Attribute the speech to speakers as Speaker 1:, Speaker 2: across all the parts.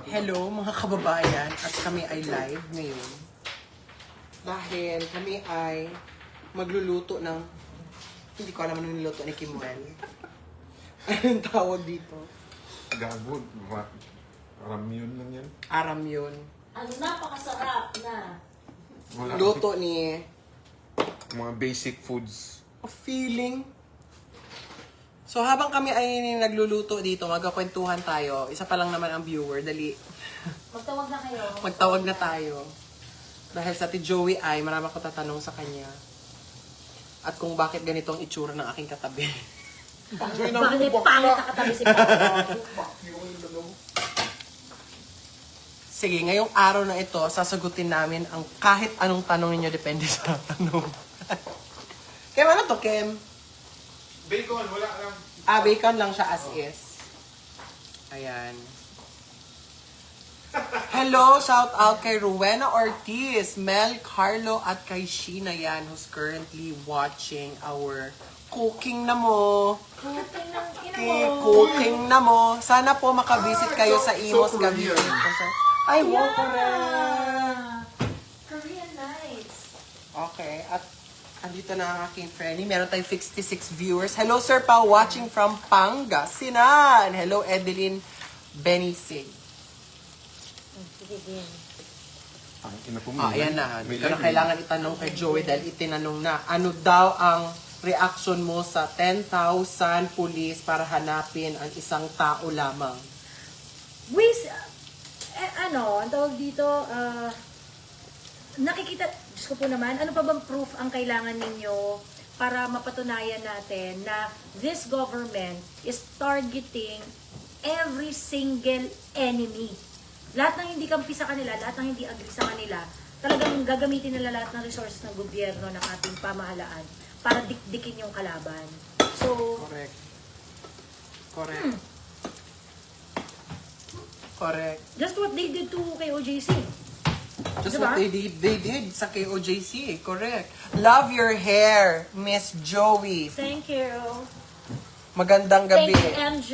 Speaker 1: Hello mga kababayan, at kami ay live ngayon. Dahil kami ay magluluto ng, hindi ko alam anong niluto ni Kimuel. Anong tawag dito?
Speaker 2: Gago, ramyun lang yan.
Speaker 1: Aram yun.
Speaker 3: Ang napakasarap na.
Speaker 2: Wala.
Speaker 1: Luto ni
Speaker 2: Mga basic foods.
Speaker 1: a feeling. So habang kami ay nagluluto dito, magkakwentuhan tayo. Isa pa lang naman ang viewer, dali.
Speaker 3: Magtawag na kayo.
Speaker 1: Magtawag na tayo. Dahil sa Ate Joey ay marami akong tatanong sa kanya. At kung bakit ganito ang itsura ng aking katabi.
Speaker 2: Joy
Speaker 3: Bakit pangit na katabi si Papa?
Speaker 1: Sige, ngayong araw na ito, sasagutin namin ang kahit anong tanong ninyo, depende sa tanong. Kem, ano to, Kem?
Speaker 2: Bacon, wala lang.
Speaker 1: Bacon lang siya as is. Ayan. Hello, shout out kay Rowena Ortiz, Mel Carlo, at kay Sheena yan, who's currently watching our cooking na mo.
Speaker 3: Cooking ng ina
Speaker 1: Okay,
Speaker 3: mo.
Speaker 1: cooking na mo. Sana po makavisit kayo sa Imos
Speaker 2: so
Speaker 1: Cavite.
Speaker 2: Korean.
Speaker 1: Ay, wow,
Speaker 3: Yeah.
Speaker 1: correct.
Speaker 3: Korean nights.
Speaker 1: Okay, at andito na ang aking friend. Meron tayong 66 viewers. Hello, Sir Pao, watching from Pangasinan. Hello, Edeline Benisig.
Speaker 3: Sige din.
Speaker 2: Ang ina po mo.
Speaker 1: Ayan na.
Speaker 2: May
Speaker 1: Hindi ko na
Speaker 2: live.
Speaker 1: kailangan itanong kay Joey dahil itinanong na. Ano daw ang reaction mo sa 10,000 pulis para hanapin ang isang tao lamang?
Speaker 3: Ang tawag dito, nakikita, Diyos ko po naman, ano pa bang proof ang kailangan ninyo para mapatunayan natin na this government is targeting every single enemy. Lahat ng hindi kampi sa kanila, lahat ng hindi agree sa kanila, talagang gagamitin nila lahat ng resources ng gobyerno ng ating pamahalaan para dikdikin yung kalaban. So,
Speaker 1: Correct. Correct. Correct.
Speaker 3: just what they did to kay OJC.
Speaker 1: Just
Speaker 3: Diba?
Speaker 1: what they did sa KOJC. Correct. Love your hair, Miss Joey.
Speaker 3: Thank you.
Speaker 1: Magandang gabi.
Speaker 3: Thank you, MJ.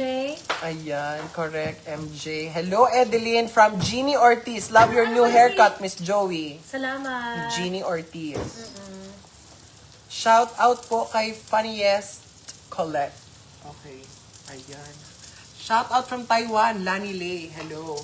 Speaker 1: Ayan, correct, MJ. Hello, Edeline from Jeannie Ortiz. Love your new haircut, Miss Joey.
Speaker 3: Salamat.
Speaker 1: Jeannie Ortiz. Shout out po kay Funniest Colette. Okay, ayan. Shout out from Taiwan, Lani Lei. Hello.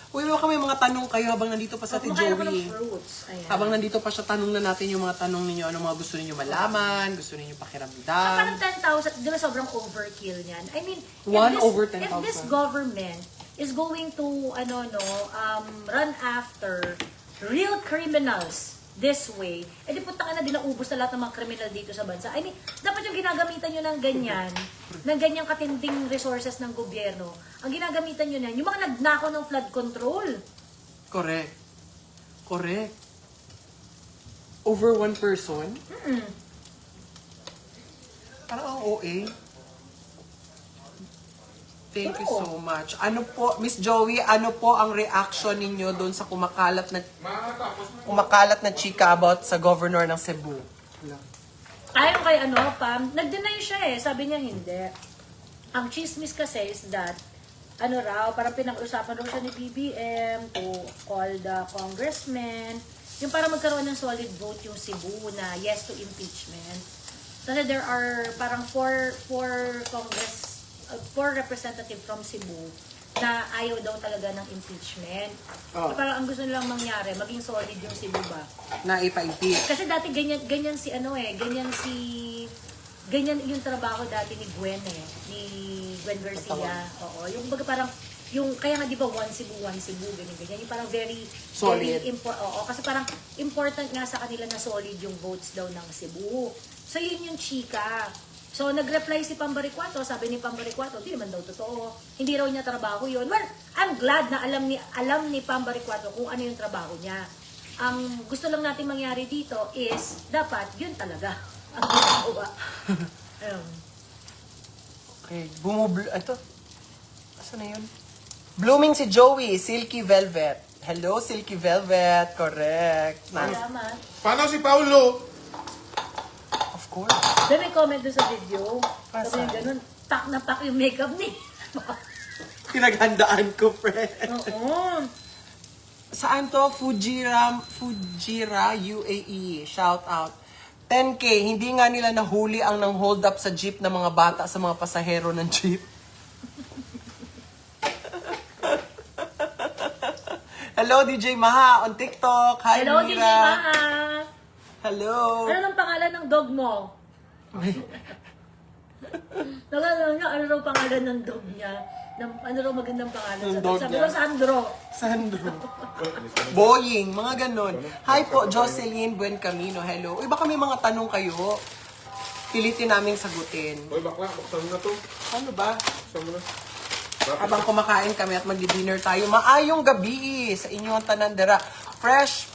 Speaker 1: Uy, baka may mga tanong kayo habang nandito pa sa Ate
Speaker 3: Kumakain ako ng
Speaker 1: Joey.
Speaker 3: fruits. Ayan.
Speaker 1: Habang nandito pa siya, tanong na natin yung mga tanong ninyo. Anong mga gusto ninyo malaman, gusto ninyo pakiramdam.
Speaker 3: Parang 10,000, di ba sobrang overkill niyan? I mean,
Speaker 1: One over
Speaker 3: if
Speaker 1: 10,000.
Speaker 3: this government is going to, run after real criminals this way, edi punta ka na din naubos na lahat ng mga kriminal dito sa bansa. I mean, dapat yung ginagamitan nyo ng ganyan, ng ganyang katinding resources ng gobyerno, ang ginagamitan nyo na, yung mga nagnakaw ng flood control.
Speaker 1: Correct. Correct. Over one person? Parang ang OA. Thank you so much. Ano po, Miss Joey, ano po ang reaction ninyo doon sa kumakalat na chika about sa governor ng Cebu?
Speaker 3: Ayon kay Pam, nag-deny siya eh. Sabi niya hindi. Ang chismis kasi is that, parang pinag-usapan raw siya ni BBM to call the congressman, yung para magkaroon ng solid vote yung Cebu na yes to impeachment. Kasi there are parang four representative from Cebu na ayaw daw talaga ng impeachment.
Speaker 1: Oh.
Speaker 3: So, parang ang gusto nilang mangyari, maging solid yung Cebu ba?
Speaker 1: Na ipa-impeach.
Speaker 3: Kasi dati ganyan yung trabaho dati ni Gwen ni Gwen Garcia. Oo, yung baga parang yung kaya nga di ba one Cebu, ganyan. Yung parang very
Speaker 1: Solid.
Speaker 3: oo, kasi parang important nga sa kanila na solid yung votes daw ng Cebu. So yun yung chika. So nag-reply si Pambaricuato, sabi ni Pambaricuato, hindi naman daw totoo. Hindi raw niya trabaho yun. Well, I'm glad na alam ni Pambaricuato kung ano yung trabaho niya. Ang gusto lang natin mangyari dito is, dapat, yun talaga ang ginagawa.
Speaker 1: Okay, ito. Asa na yun? Blooming si Joey, Silky Velvet. Hello, Silky Velvet. Correct. Nice.
Speaker 3: Salamat.
Speaker 2: Paano si Paulo?
Speaker 1: Of course.
Speaker 3: Then may comment doon sa video.
Speaker 1: Ah,
Speaker 3: Sabi niya
Speaker 1: saan?
Speaker 3: ganun, pak na pak yung makeup ni.
Speaker 1: Pinaghandaan ko, friend.
Speaker 3: Oo.
Speaker 1: Saan to? Fujira UAE. Shout out. 10K, hindi nga nila nahuli ang nang hold up sa jeep ng mga bata sa mga pasahero ng jeep. Hello, DJ Maha on TikTok. Hi,
Speaker 3: Hello, DJ
Speaker 1: Mira.
Speaker 3: Maha.
Speaker 1: Hello.
Speaker 3: Ano ang pangalan ng dog mo? Nagano niya, ano raw pangalan ng dog niya? Ano raw magandang pangalan
Speaker 1: Ng
Speaker 3: sa
Speaker 1: dog
Speaker 3: dog? Sabi
Speaker 1: niya?
Speaker 3: ko, Sandro.
Speaker 1: Sandro. Boying, mga ganon. Hi po, Jocelyn Buencamino. Hello. Uy, baka may mga tanong kayo. Pilitin namin sagutin.
Speaker 2: Hoy, bakla, buksan mo na to.
Speaker 1: Ano ba?
Speaker 2: Buksan mo na.
Speaker 1: Habang kumakain kami at magdi-dinner tayo, maayong gabi sa inyong tanandera. Fresh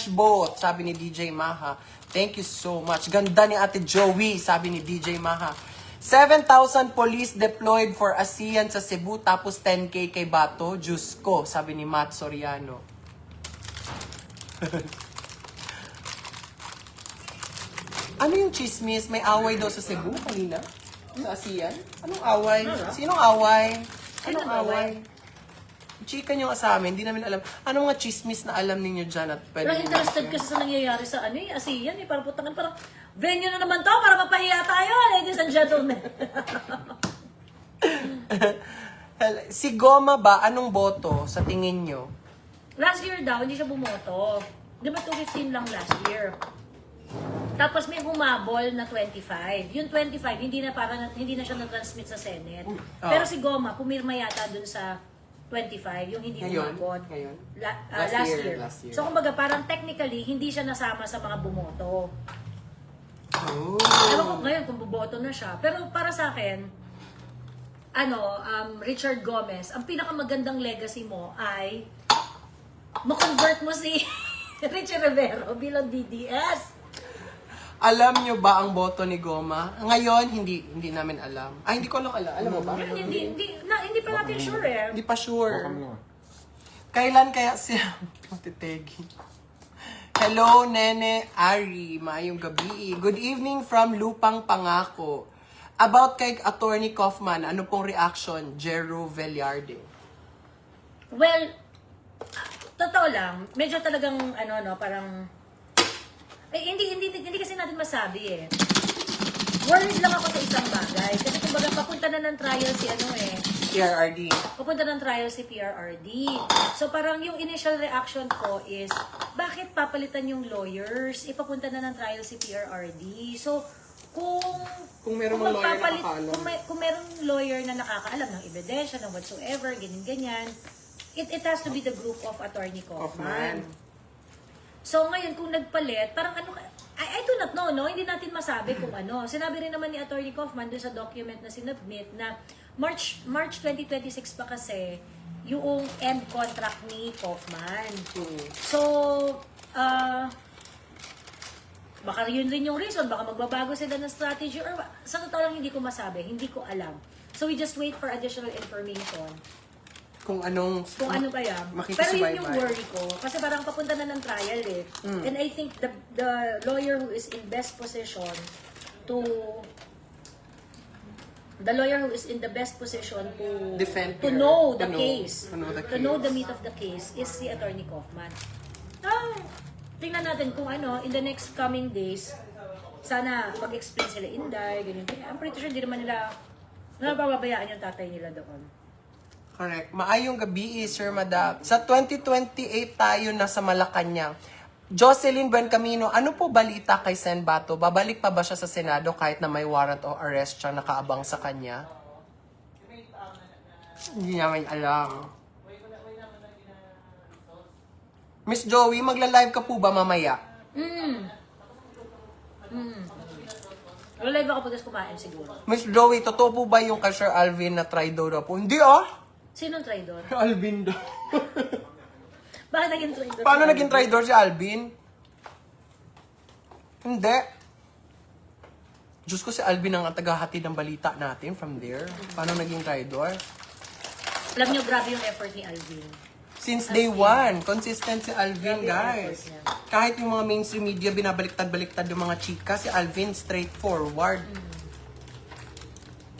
Speaker 1: boat, sabi ni DJ Maha. Thank you so much. Ganda ni Ate Joey, sabi ni DJ Maha. 7,000 police deployed for ASEAN sa Cebu, tapos 10K kay Bato. Diyos ko, sabi ni Matt Soriano. Ano yung chismis? May away daw sa Cebu kanina? Sa ASEAN? Anong away? Sinong away? Anong away? Chika nyo sa amin, hindi namin alam. Anong mga chismis na alam ninyo dyan at pwede
Speaker 3: Parang interested kasi sa nangyayari sa ASEAN eh. Parang putangan, parang venue na naman to para mapahiya tayo, ladies and gentlemen.
Speaker 1: Si Goma ba, anong boto sa tingin nyo?
Speaker 3: Last year daw, hindi siya bumoto. Di ba 215 lang last year? Tapos may humabol na 25. Yung 25, hindi na siya na-transmit sa Senate. Pero si Goma, pumirma yata dun sa 25, yung hindi
Speaker 1: Ngayon?
Speaker 3: humabol.
Speaker 1: Ngayon?
Speaker 3: Last year.
Speaker 1: Last year.
Speaker 3: So kumbaga parang technically, hindi siya nasama sa mga bumoto.
Speaker 1: Oh.
Speaker 3: Ewan ko ngayon kung buboto na siya. Pero para sa akin, Richard Gomez, ang pinakamagandang legacy mo ay ma-convert mo si Richie Rivero bilang DDS.
Speaker 1: Alam nyo ba ang boto ni Goma? Ngayon, hindi namin alam. Hindi ko lang alam. Alam mo ba?
Speaker 3: Hindi pa natin sure eh.
Speaker 1: Hindi pa sure.
Speaker 2: Buksan mo na.
Speaker 1: Kailan kaya siya matitegi? Hello, Nene Ari. Maayong gabi. Good evening from Lupang Pangako. About kay Attorney Kaufman, ano pong reaction? Jero Villarde.
Speaker 3: Well, totoo lang, medyo talagang parang hindi kasi natin masabi eh. Worried lang ako sa isang bagay kasi kumbaga papunta na ng trial si
Speaker 1: PRRD.
Speaker 3: Papunta ng trial si PRRD. So parang yung initial reaction ko is, bakit papalitan yung lawyers? Ipapunta na ng trial si PRRD. So,
Speaker 1: Kung merong lawyer na
Speaker 3: magpapalit-
Speaker 1: nakakaalam.
Speaker 3: kung merong lawyer na nakakaalam ng ebidensya, ng whatsoever, ganyan-ganyan, it has to be the group of Attorney Kaufman. So ngayon, kung nagpalit, parang I do not know, no? Hindi natin masabi kung ano. Sinabi rin naman ni Attorney Kaufman doon sa document na sinubmit na March 2026 pa kasi yung end contract ni Kaufman. So, baka yun rin yung reason, baka magbabago sila ng strategy or sa totoo lang hindi ko masabi, hindi ko alam. So we just wait for additional information.
Speaker 1: Kung ano
Speaker 3: Pa yan. Pero
Speaker 1: makikisubaybay.
Speaker 3: yun yung worry ko. Kasi parang papunta na ng trial eh. And I think the lawyer who is in best position to
Speaker 1: Defend
Speaker 3: to
Speaker 1: her.
Speaker 3: know
Speaker 1: To
Speaker 3: the
Speaker 1: know-
Speaker 3: case,
Speaker 1: to know the
Speaker 3: to know
Speaker 1: case.
Speaker 3: the meat of the case is si Attorney Kaufman. Tingnan natin kung in the next coming days, sana mag-explain sila Inday, ganyan. I'm pretty sure hindi naman nila napapabayaan yung tatay nila doon.
Speaker 1: Correct. Maayong gabi, Sir Madam. Sa 2028 tayo na sa Malacanang. Jocelyn Buencamino, ano po balita kay Sen Bato? Babalik pa ba siya sa Senado kahit na may warrant o arrest siyang nakaabang sa kanya? Hindi namin alam. Miss Joey, magla-live ka po ba mamaya?
Speaker 3: Live ako pagkas kumain siguro.
Speaker 1: Miss Joey, totoo po ba yung kay Sir Alvin na traidor na po? Hindi
Speaker 3: Sinong traidor?
Speaker 1: Alvin daw.
Speaker 3: Bakit naging traidor?
Speaker 1: Paano naging traidor si Alvin? Hindi. Diyos ko, si Alvin ang tagahatid ng balita natin from there. Paano naging traidor?
Speaker 3: Alam niyo, grabe yung effort ni Alvin.
Speaker 1: Since day one, consistent si Alvin,
Speaker 3: Grabe yung
Speaker 1: guys.
Speaker 3: effort niya.
Speaker 1: Kahit yung mga mainstream media, binabaliktad-baliktad yung mga chika, si Alvin straightforward.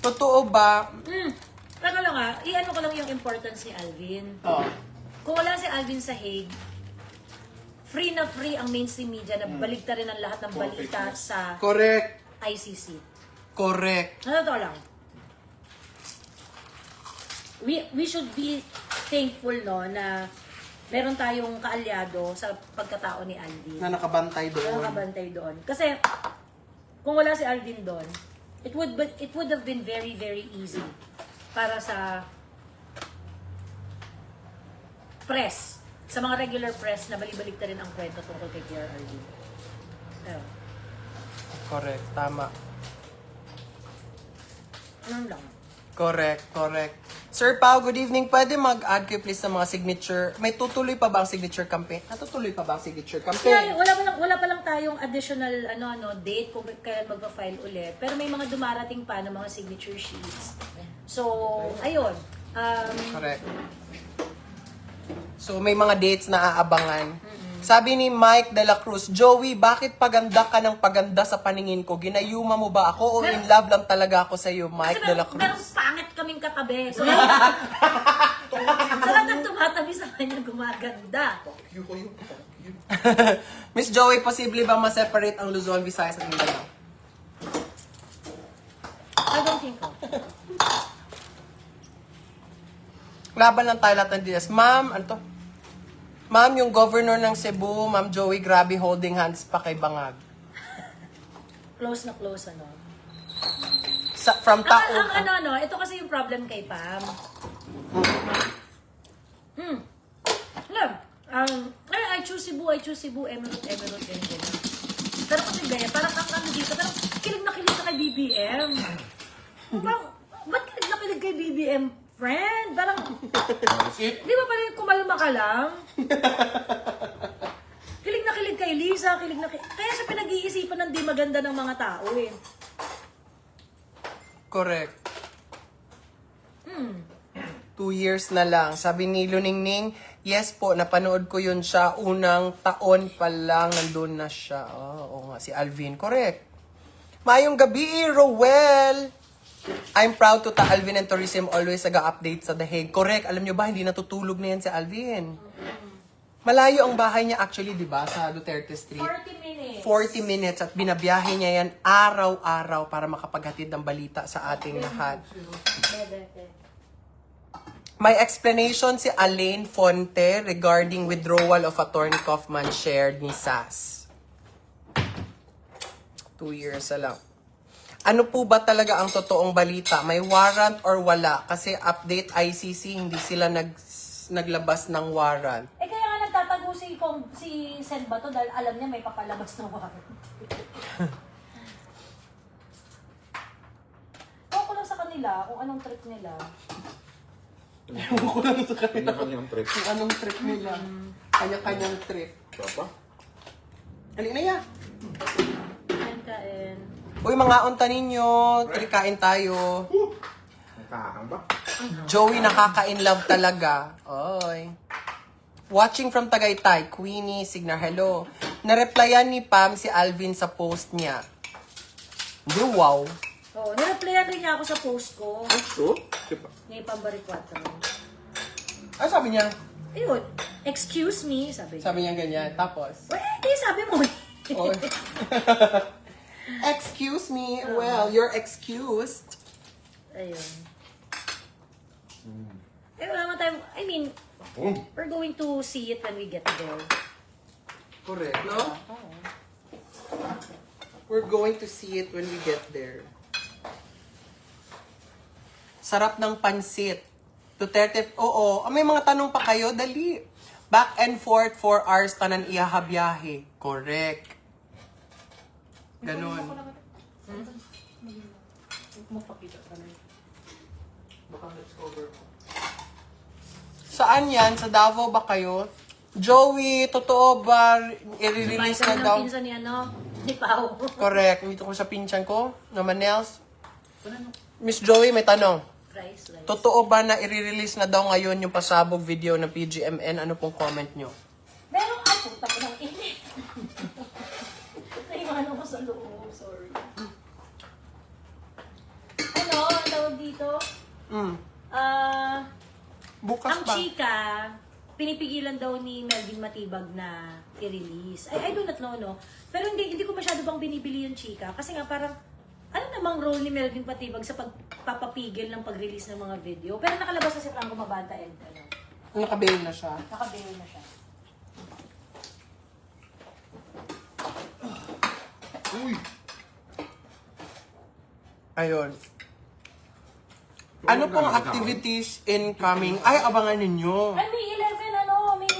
Speaker 1: Totoo ba?
Speaker 3: Teka lang i-ano ko lang yung importance ni Alvin.
Speaker 1: Oh.
Speaker 3: Kung wala si Alvin sa Hague, free na free ang mainstream media na baligtarin ang lahat ng balita sa
Speaker 1: Correct.
Speaker 3: ICC.
Speaker 1: Correct.
Speaker 3: Ano to lang? We should be thankful no na meron tayong kaalyado sa pagkatao ni Alvin.
Speaker 1: Na nakabantay
Speaker 3: Meron
Speaker 1: doon.
Speaker 3: kabantay doon. Kasi kung wala si Alvin doon, it would have been very very easy para sa press, sa mga regular press na balibalik na rin ang kwento tungkol kay Pierre Alvin. Ayun.
Speaker 1: Correct. Tama.
Speaker 3: Anong lang?
Speaker 1: Correct. Sir Pao, good evening. Pwede mag-add kayo please sa mga signature. May tutuloy pa ba ang signature campaign? Natutuloy pa ba ang signature
Speaker 3: Kaya
Speaker 1: campaign?
Speaker 3: wala pa lang tayong additional date kung kailan magpa-file ulit. Pero may mga dumarating pa ng mga signature sheets. So, ayun.
Speaker 1: Correct. So, may mga dates na aabangan. Sabi ni Mike de la Cruz, Joey, bakit paganda ka ng paganda sa paningin ko? Ginayuma mo ba ako o in love lang talaga ako sa iyo, Mike de la
Speaker 3: Merong
Speaker 1: Cruz?
Speaker 3: pangit kaming katabi. So, sa lahat ng tumatabi sa kanya, gumaganda.
Speaker 1: Miss Joey, posible ba ma-separate ang Luzon, Visayas at Mindanao?
Speaker 3: I don't think so.
Speaker 1: Laban lang tayo lahat ng DS. Ma'am, ano to? Ma'am, yung governor ng Cebu, Ma'am Joey, grabe holding hands pa kay Bangag.
Speaker 3: Close na close, ano.
Speaker 1: From taon.
Speaker 3: Ito kasi yung problem kay Pam. I choose Cebu, Emerald, ganyan. Pero kasi ganyan, parang ang dito, parang kilig na kilig ka kay BBM. Parang, ba't kilig na kilig kay BBM, friend? Parang, di ba pala yung kumalma ka lang? Kilig na kilig kay Lisa, kaya siya pinag-iisipan ng di maganda ng mga tao eh.
Speaker 1: Correct. 2 years na lang. Sabi ni Luningning, yes po, napanood ko yun siya. Unang taon pa lang, nandun na siya. Oo nga, si Alvin. Correct. Mayong gabi, Rowell. I'm proud to Alvin and Tourism always nag-update sa The Hague. Correct. Alam nyo ba, hindi natutulog na yan si Alvin. Malayo ang bahay niya actually, di ba, sa Duterte Street.
Speaker 3: 40 minutes.
Speaker 1: 40 minutes at binabiyahe niya yan araw-araw para makapaghatid ng balita sa ating lahat. May explanation si Alain Fonte regarding withdrawal of Attorney Kaufman shared ni SAS. 2 years na lang. Ano po ba talaga ang totoong balita? May warrant or wala? Kasi update ICC, hindi sila naglabas ng warrant.
Speaker 3: Eh kaya nga nagtatago si Sen Bato dahil alam niya may papalabas na warrant. Ewan ko lang sa kanila kung anong trip nila.
Speaker 1: Ewan ko lang sa kanila
Speaker 2: Kanya-kanyang trip.
Speaker 1: kung anong trip nila. Kanya-kanyang trip.
Speaker 2: Papa?
Speaker 1: Halika na ya.
Speaker 3: Kain.
Speaker 1: Uy, mga unta ninyo. Kain tayo.
Speaker 2: Ang kahang ba?
Speaker 1: Joey, nakaka-inlove talaga. Oy. Watching from Tagaytay, Queenie, Signar, hello. Nareplyan ni Pam si Alvin sa post niya. Hindi, wow.
Speaker 3: Oo, nireplyan rin niya ako sa post ko.
Speaker 2: Sure? Diba?
Speaker 3: Ngayon Pambari 4.
Speaker 1: Ay, sabi niya.
Speaker 3: Ayun, excuse me, sabi niya.
Speaker 1: Sabi niya ganyan. Tapos,
Speaker 3: Di sabi mo.
Speaker 1: oy. Excuse me. Well, you're excused.
Speaker 3: Ayun. Eh, wala naman tayo, I mean, we're going to see it when we get there.
Speaker 1: Correct, no? We're going to see it when we get there. Sarap ng pansit. Duterte, oo. May mga tanong pa kayo, dali. Back and forth 4 hours tanan ihahabiyahe. Correct. Ganon. Saan yan? Sa Davao ba kayo? Joey, totoo ba? I-release na daw?
Speaker 3: Pinsan ni ni Pao.
Speaker 1: Correct. Dito ko sa pinsan ko, na Manels. Miss Joey, may tanong.
Speaker 3: Rice.
Speaker 1: Totoo ba na i-release na daw ngayon yung pasabog video ng PGMN? Ano pong comment nyo?
Speaker 3: Meron ako, tapos ng init. Naiwan ako sa loob, sorry. Ano, ang tawag dito?
Speaker 1: Bukas
Speaker 3: Ang
Speaker 1: pa.
Speaker 3: chika, pinipigilan daw ni Melvin Matibag na i-release. I do not know, no? Pero hindi ko masyado bang binibili yung chika. Kasi nga parang, ano namang role ni Melvin Matibag sa pagpapapigil ng pag-release ng mga video? Pero nakalabas na si Franco Mabanta and ano,
Speaker 1: Nakabail na siya.
Speaker 3: nakabail na siya.
Speaker 2: Uy!
Speaker 1: Ayun. Ano pong activities incoming? Ay, abangan ninyo.
Speaker 3: Ay, may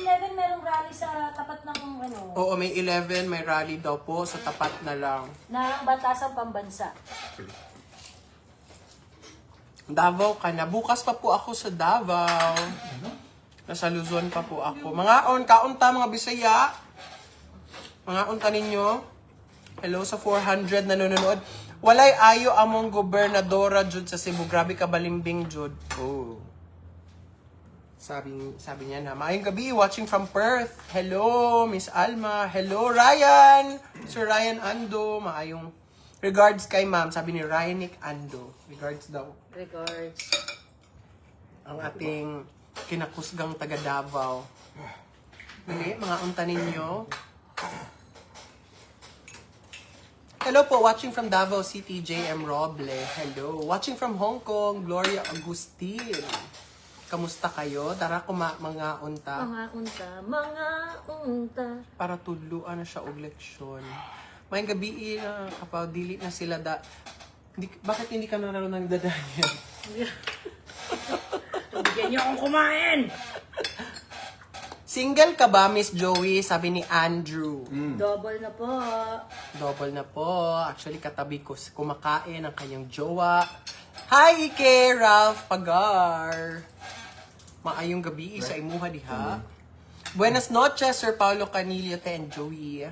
Speaker 3: 11, merong rally sa tapat ng ano,
Speaker 1: Oo, may 11, may rally daw po sa tapat na lang.
Speaker 3: ng Batasang Pambansa.
Speaker 1: Davao ka na. Bukas pa po ako sa Davao. Nasa Luzon pa po ako. Mga kaunta, mga Bisaya. Mga unta ninyo. Hello sa 400 na nanonood. Walay ayo among gobernadora jud sa Cebu. Grabe ka balimbing jud. Oh. Sabi niya na, maayong gabi, watching from Perth. Hello, Miss Alma. Hello, Ryan. Sir Ryan Ando. Maayong regards kay ma'am. Sabi ni Ryanick Ando. Regards daw.
Speaker 3: Regards.
Speaker 1: Ang ating kinakusgang taga Davao. Mali, mga unta ninyo. Hello po, watching from Davao City, JM Roble. Hello. Watching from Hong Kong, Gloria Agustin. Kamusta kayo? Tara mga unta.
Speaker 3: Mga unta.
Speaker 1: Para tudluan na siya og leksyon. Mayang gabi na kapag dili na sila bakit hindi ka naroon ng dadayan?
Speaker 3: Bigyan niyo akong kumain!
Speaker 1: Single ka ba, Miss Joey? Sabi ni Andrew.
Speaker 3: Double na po.
Speaker 1: Double na po. Actually, katabi ko kumakain ang kanyang jowa. Hi, Ike! Ralph Pagar! Maayong gabi sa imuha diha. Buenas noches, Sir Paulo Canilio and Joey.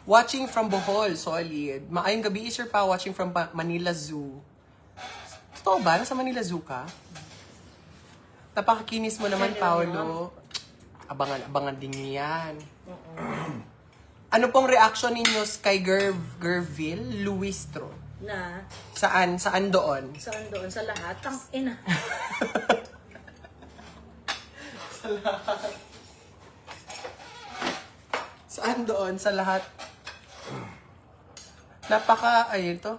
Speaker 1: Watching from Bohol, solid. Maayong gabi, Sir Pa, watching from Manila Zoo. Totoo ba? Nasa Manila Zoo ka? Napakakinis mo naman, Paulo. Abangan din niyo yan. Ano pong reaction ninyo kay Gerville Luistro?
Speaker 3: Na?
Speaker 1: Saan? Saan doon?
Speaker 3: Saan doon? Sa lahat? Tang ina.
Speaker 1: Saan doon? Sa lahat? Ayun to.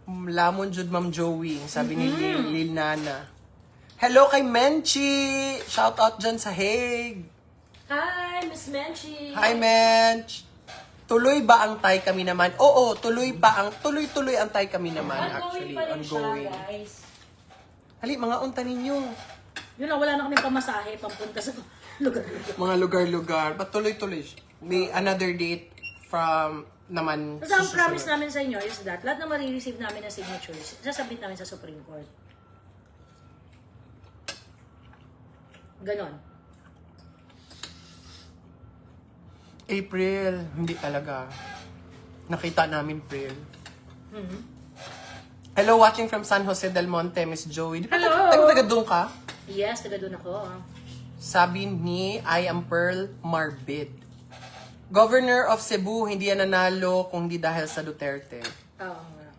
Speaker 1: Lamon jud Ma'am Joey, sabi ni Lil Nana. Hello kay Menchi! Shout out dyan sa Hague.
Speaker 3: Hi, Miss Menchi.
Speaker 1: Hi, Mench! Tuloy ba ang tay kami naman? Oo, tuloy ang tay kami naman actually.
Speaker 3: Pa rin
Speaker 1: Ongoing.
Speaker 3: siya, guys.
Speaker 1: Hali, mga unta ninyo.
Speaker 3: Yun lang, wala na kami pamasahe pampunta sa lugar.
Speaker 1: Mga lugar-lugar. But tuloy-tuloy. May another date from naman.
Speaker 3: Basta ang promise namin sa inyo is that lahat na marireceive namin na signatures, sasabit namin sa Supreme Court. Ganon.
Speaker 1: April, hindi talaga. Nakita namin April. Hello, watching from San Jose del Monte, Miss Joey. Di ba
Speaker 3: Hello!
Speaker 1: taga doon ka?
Speaker 3: Yes, taga doon ako.
Speaker 1: Sabi ni I am Pearl Marbid. Governor of Cebu, hindi yan nanalo kung di dahil sa Duterte.
Speaker 3: Oo nga.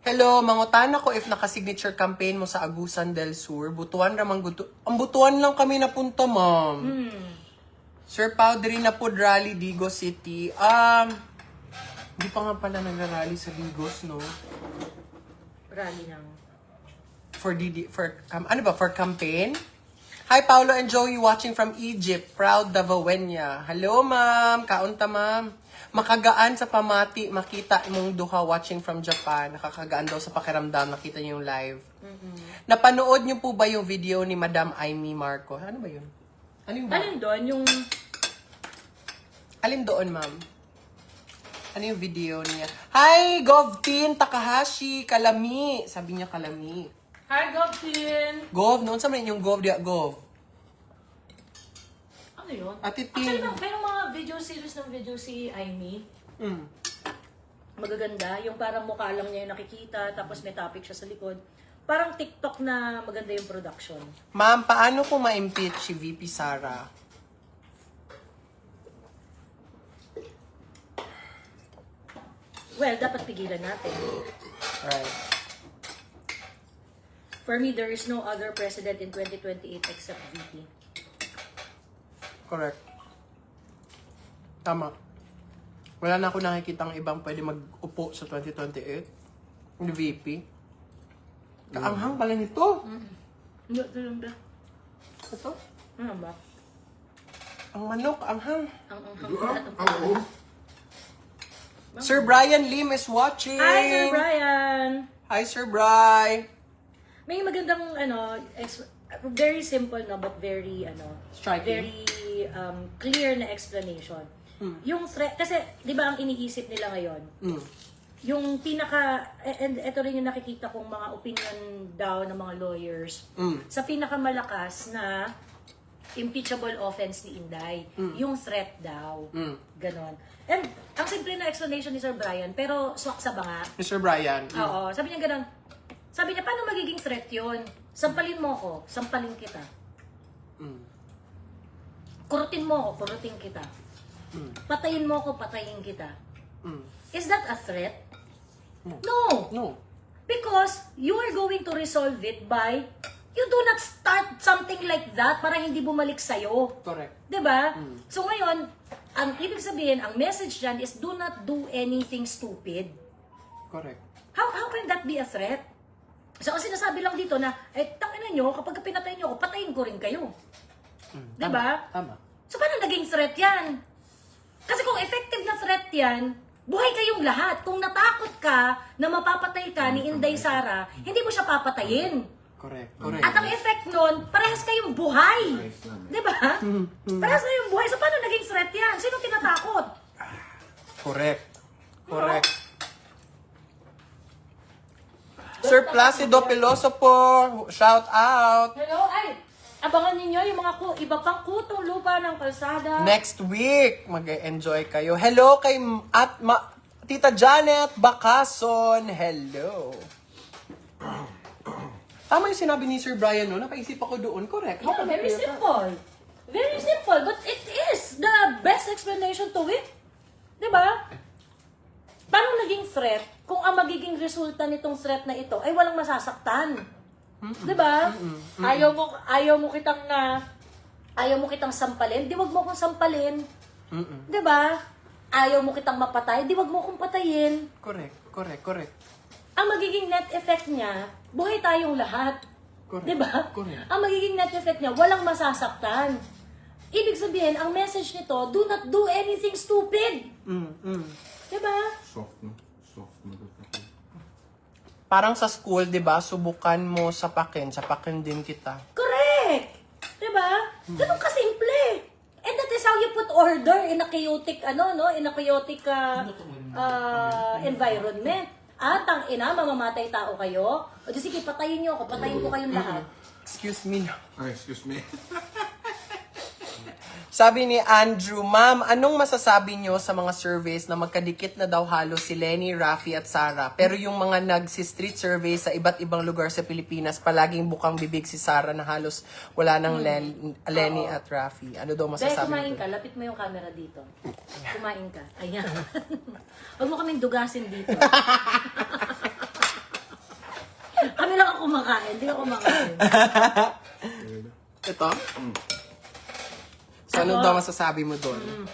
Speaker 1: Hello, mangutan ako if naka-signature campaign mo sa Agusan del Sur. Butuan ramang ang butuan lang kami napunta, ma'am. Sir Powdery na po rally Digo City. Hindi pa nga pala nag-rally sa Digos, no?
Speaker 3: Rally ng...
Speaker 1: For campaign? Hi, Paolo and Joey watching from Egypt. Proud Davawenya. Hello, ma'am. Kaunta, ma'am. Makagaan sa pamati. Makita mong duha watching from Japan. Nakakagaan daw sa pakiramdam. Nakita niyo yung live. Napanood niyo po ba yung video ni Madam Amy Marcos? Ano ba yun? Ano yung
Speaker 3: Alin doon? Yung...
Speaker 1: Alin doon, ma'am? Ano yung video niya? Hi, Govtin Takahashi. Kalami. Sabi niya kalami.
Speaker 3: Hi, Govtin!
Speaker 1: Gov, noon sa man yung Gov, diya, Gov.
Speaker 3: Ano yun?
Speaker 1: Ate
Speaker 3: Actually,
Speaker 1: Tin.
Speaker 3: pero mga video series ng video si Aimee.
Speaker 1: Mm.
Speaker 3: Magaganda. Yung parang mukha lang niya yung nakikita, tapos may topic siya sa likod. Parang TikTok na maganda yung production.
Speaker 1: Ma'am, paano ko ma-impeach si VP Sara?
Speaker 3: Well, dapat pigilan natin.
Speaker 1: Right.
Speaker 3: For me, there is no other president in 2028 except VP.
Speaker 1: Correct. Tama. Wala na ako nakikitang ibang pwede mag-upo sa 2028. Yung VP. Kaanghang pala nito.
Speaker 3: Hindi, ito lang ba?
Speaker 1: Ito.
Speaker 3: Ano ba?
Speaker 1: Ang manok, anghang.
Speaker 3: Ang
Speaker 1: Sir Brian Lim is watching.
Speaker 3: Hi, Sir Brian!
Speaker 1: Hi, Sir Bri.
Speaker 3: May magandang, very simple, no, but very,
Speaker 1: Striking.
Speaker 3: very clear na explanation. Yung threat, kasi, di ba ang iniisip nila ngayon, yung and ito rin yung nakikita kong mga opinion daw ng mga lawyers, sa pinakamalakas na impeachable offense ni Inday, yung threat daw. Ganon. And ang simple na explanation ni Sir Brian, pero swak sa banga.
Speaker 1: Mr. Brian.
Speaker 3: Oo, sabi niya ganon. Sabi niya, paano magiging threat yun? Sampalin mo ko, sampalin kita. Kurutin mo ko, kurutin kita. Patayin mo ko, patayin kita. Is that a threat? No.
Speaker 1: No.
Speaker 3: Because you are going to resolve it by, you do not start something like that para hindi bumalik sa'yo.
Speaker 1: Correct.
Speaker 3: Diba? So ngayon, ang ibig sabihin, ang message dyan is do not do anything stupid.
Speaker 1: Correct.
Speaker 3: How can that be a threat? So, ang sinasabi lang dito na, tangina nyo, kapag pinatay nyo ako, patayin ko rin kayo. Diba?
Speaker 1: Tama.
Speaker 3: So, paano naging threat yan? Kasi kung effective na threat yan, buhay kayong lahat. Kung natakot ka na mapapatay ka ni Inday Sara, hindi mo siya papatayin.
Speaker 1: Correct. Correct.
Speaker 3: At ang effect nun, parehas kayong buhay. Diba? Parehas kayong buhay. So, paano naging threat yan? Sino tinatakot?
Speaker 1: Correct. Correct. Sir Placido Pilosopo, shout out.
Speaker 3: Hello, abangan ninyo yung mga iba pang kutong lupa ng kalsada.
Speaker 1: Next week, mag-enjoy kayo. Hello kay Tita Janet Bakason. Hello. Tama yung sinabi ni Sir Brian, no? Napaisip ako doon. Correct.
Speaker 3: Yeah, very simple. Very simple, but it is the best explanation to it. Diba? Paano naging threat kung ang magiging resulta nitong threat na ito ay walang masasaktan? Diba? Ayaw mo kitang sampalin, di wag mo akong sampalin. Diba? Ayaw mo kitang mapatay, di wag mo akong patayin.
Speaker 1: Correct. Correct. Correct.
Speaker 3: Ang magiging net effect niya, buhay tayong lahat.
Speaker 1: Correct.
Speaker 3: Diba?
Speaker 1: Correct.
Speaker 3: Ang magiging net effect niya, walang masasaktan. Ibig sabihin, ang message nito, do not do anything stupid. Diba?
Speaker 2: Soft, no? Soft na dapat.
Speaker 1: Parang sa school, di ba, subukan mo sapakin din kita.
Speaker 3: Correct! Diba? Ganun kasimple. And that is how you put order in a chaotic, environment. At ang ina, mamamatay tao kayo. O di sige, patayin nyo ako, patayin ko kayong lahat.
Speaker 1: Excuse me.
Speaker 2: Excuse me.
Speaker 1: Sabi ni Andrew, Ma'am, anong masasabi nyo sa mga surveys na magkadikit na daw halos si Lenny, Raffy at Sara? Pero yung mga nagsi-street survey sa iba't ibang lugar sa Pilipinas, palaging bukang bibig si Sara na halos wala ng Lenny at Raffy. Ano daw
Speaker 3: Dahil
Speaker 1: masasabi
Speaker 3: kumain
Speaker 1: mo?
Speaker 3: ka, lapit mo yung camera dito. Kumain ka. Ayan. Huwag mo kaming dugasin dito. Kami lang ang kumakain, hindi ako kumakain.
Speaker 1: Ito? So, ano daw masasabi mo doon?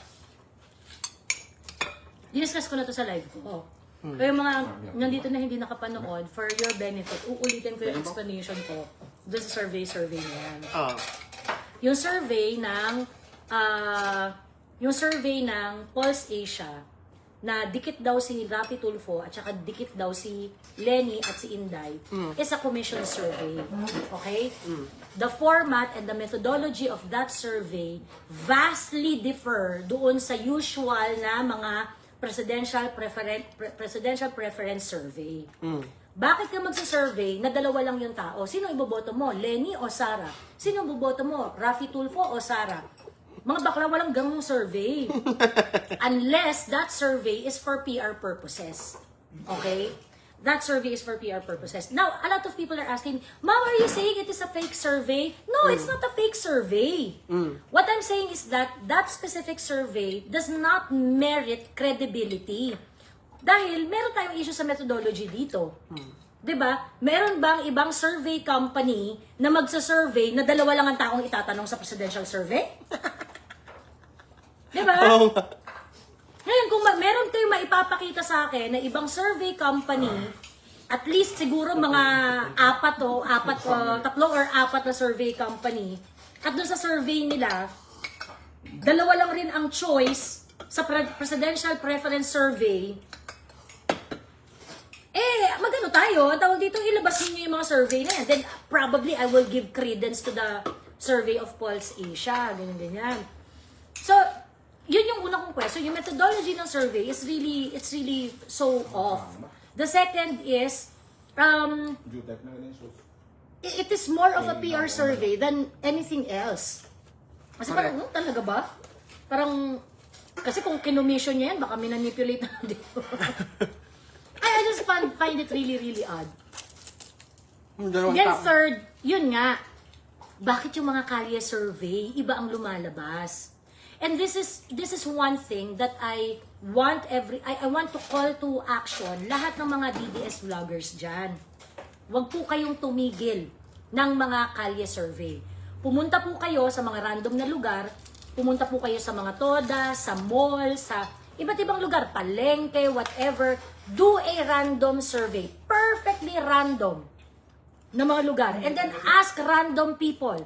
Speaker 3: Diniscuss ko na to sa live ko. Kaya yung mga nandito na hindi nakapanood, for your benefit, uulitin ko yung explanation ko doon sa survey na yan. Yung survey ng Pulse Asia, na dikit daw si Raffy Tulfo at saka dikit daw si Lenny at si Inday is a commission survey. Okay? The format and the methodology of that survey vastly differ doon sa usual na mga presidential preference survey. Bakit ka magsa-survey na dalawa lang yung tao? Sino iboboto mo? Lenny o Sara? Sino iboboto mo? Raffy Tulfo o Sara? Mga bakla, walang ganung survey. Unless that survey is for PR purposes. Okay? That survey is for PR purposes. Now, a lot of people are asking, Ma'am, are you saying it is a fake survey? No, it's not a fake survey. What I'm saying is that that specific survey does not merit credibility. Dahil meron tayong issue sa methodology dito. 'Diba? Meron bang ibang survey company na magsa-survey na dalawa lang ang taong itatanong sa presidential survey? 'Diba?
Speaker 1: Oo.
Speaker 3: Ngayon, kung meron kayong maipapakita sa akin na ibang survey company, at least siguro mga tatlo or apat na survey company, at doon sa survey nila, dalawa lang rin ang choice sa presidential preference survey, magano tayo, ang tawag dito, ilabas niyo yung mga survey na yan. Then, probably, I will give credence to the survey of Pulse Asia, ganyan. So, yun yung una kong question. Yung methodology ng survey is really, it's really so off. The second is, it is more of a PR survey than anything else. Kasi parang, talaga ba? Parang, kasi kung kinomission niya yan, baka minanipulate na dito. I just find it really, really odd. Then third, yun nga, bakit yung mga kalye survey, iba ang lumalabas? And this is one thing that I want I want to call to action lahat ng mga DDS vloggers dyan. Huwag po kayong tumigil ng mga kalye survey. Pumunta po kayo sa mga random na lugar, pumunta po kayo sa mga toda, sa mall, sa iba't ibang lugar, palengke, whatever, do a random survey. Perfectly random na mga lugar. And then ask random people.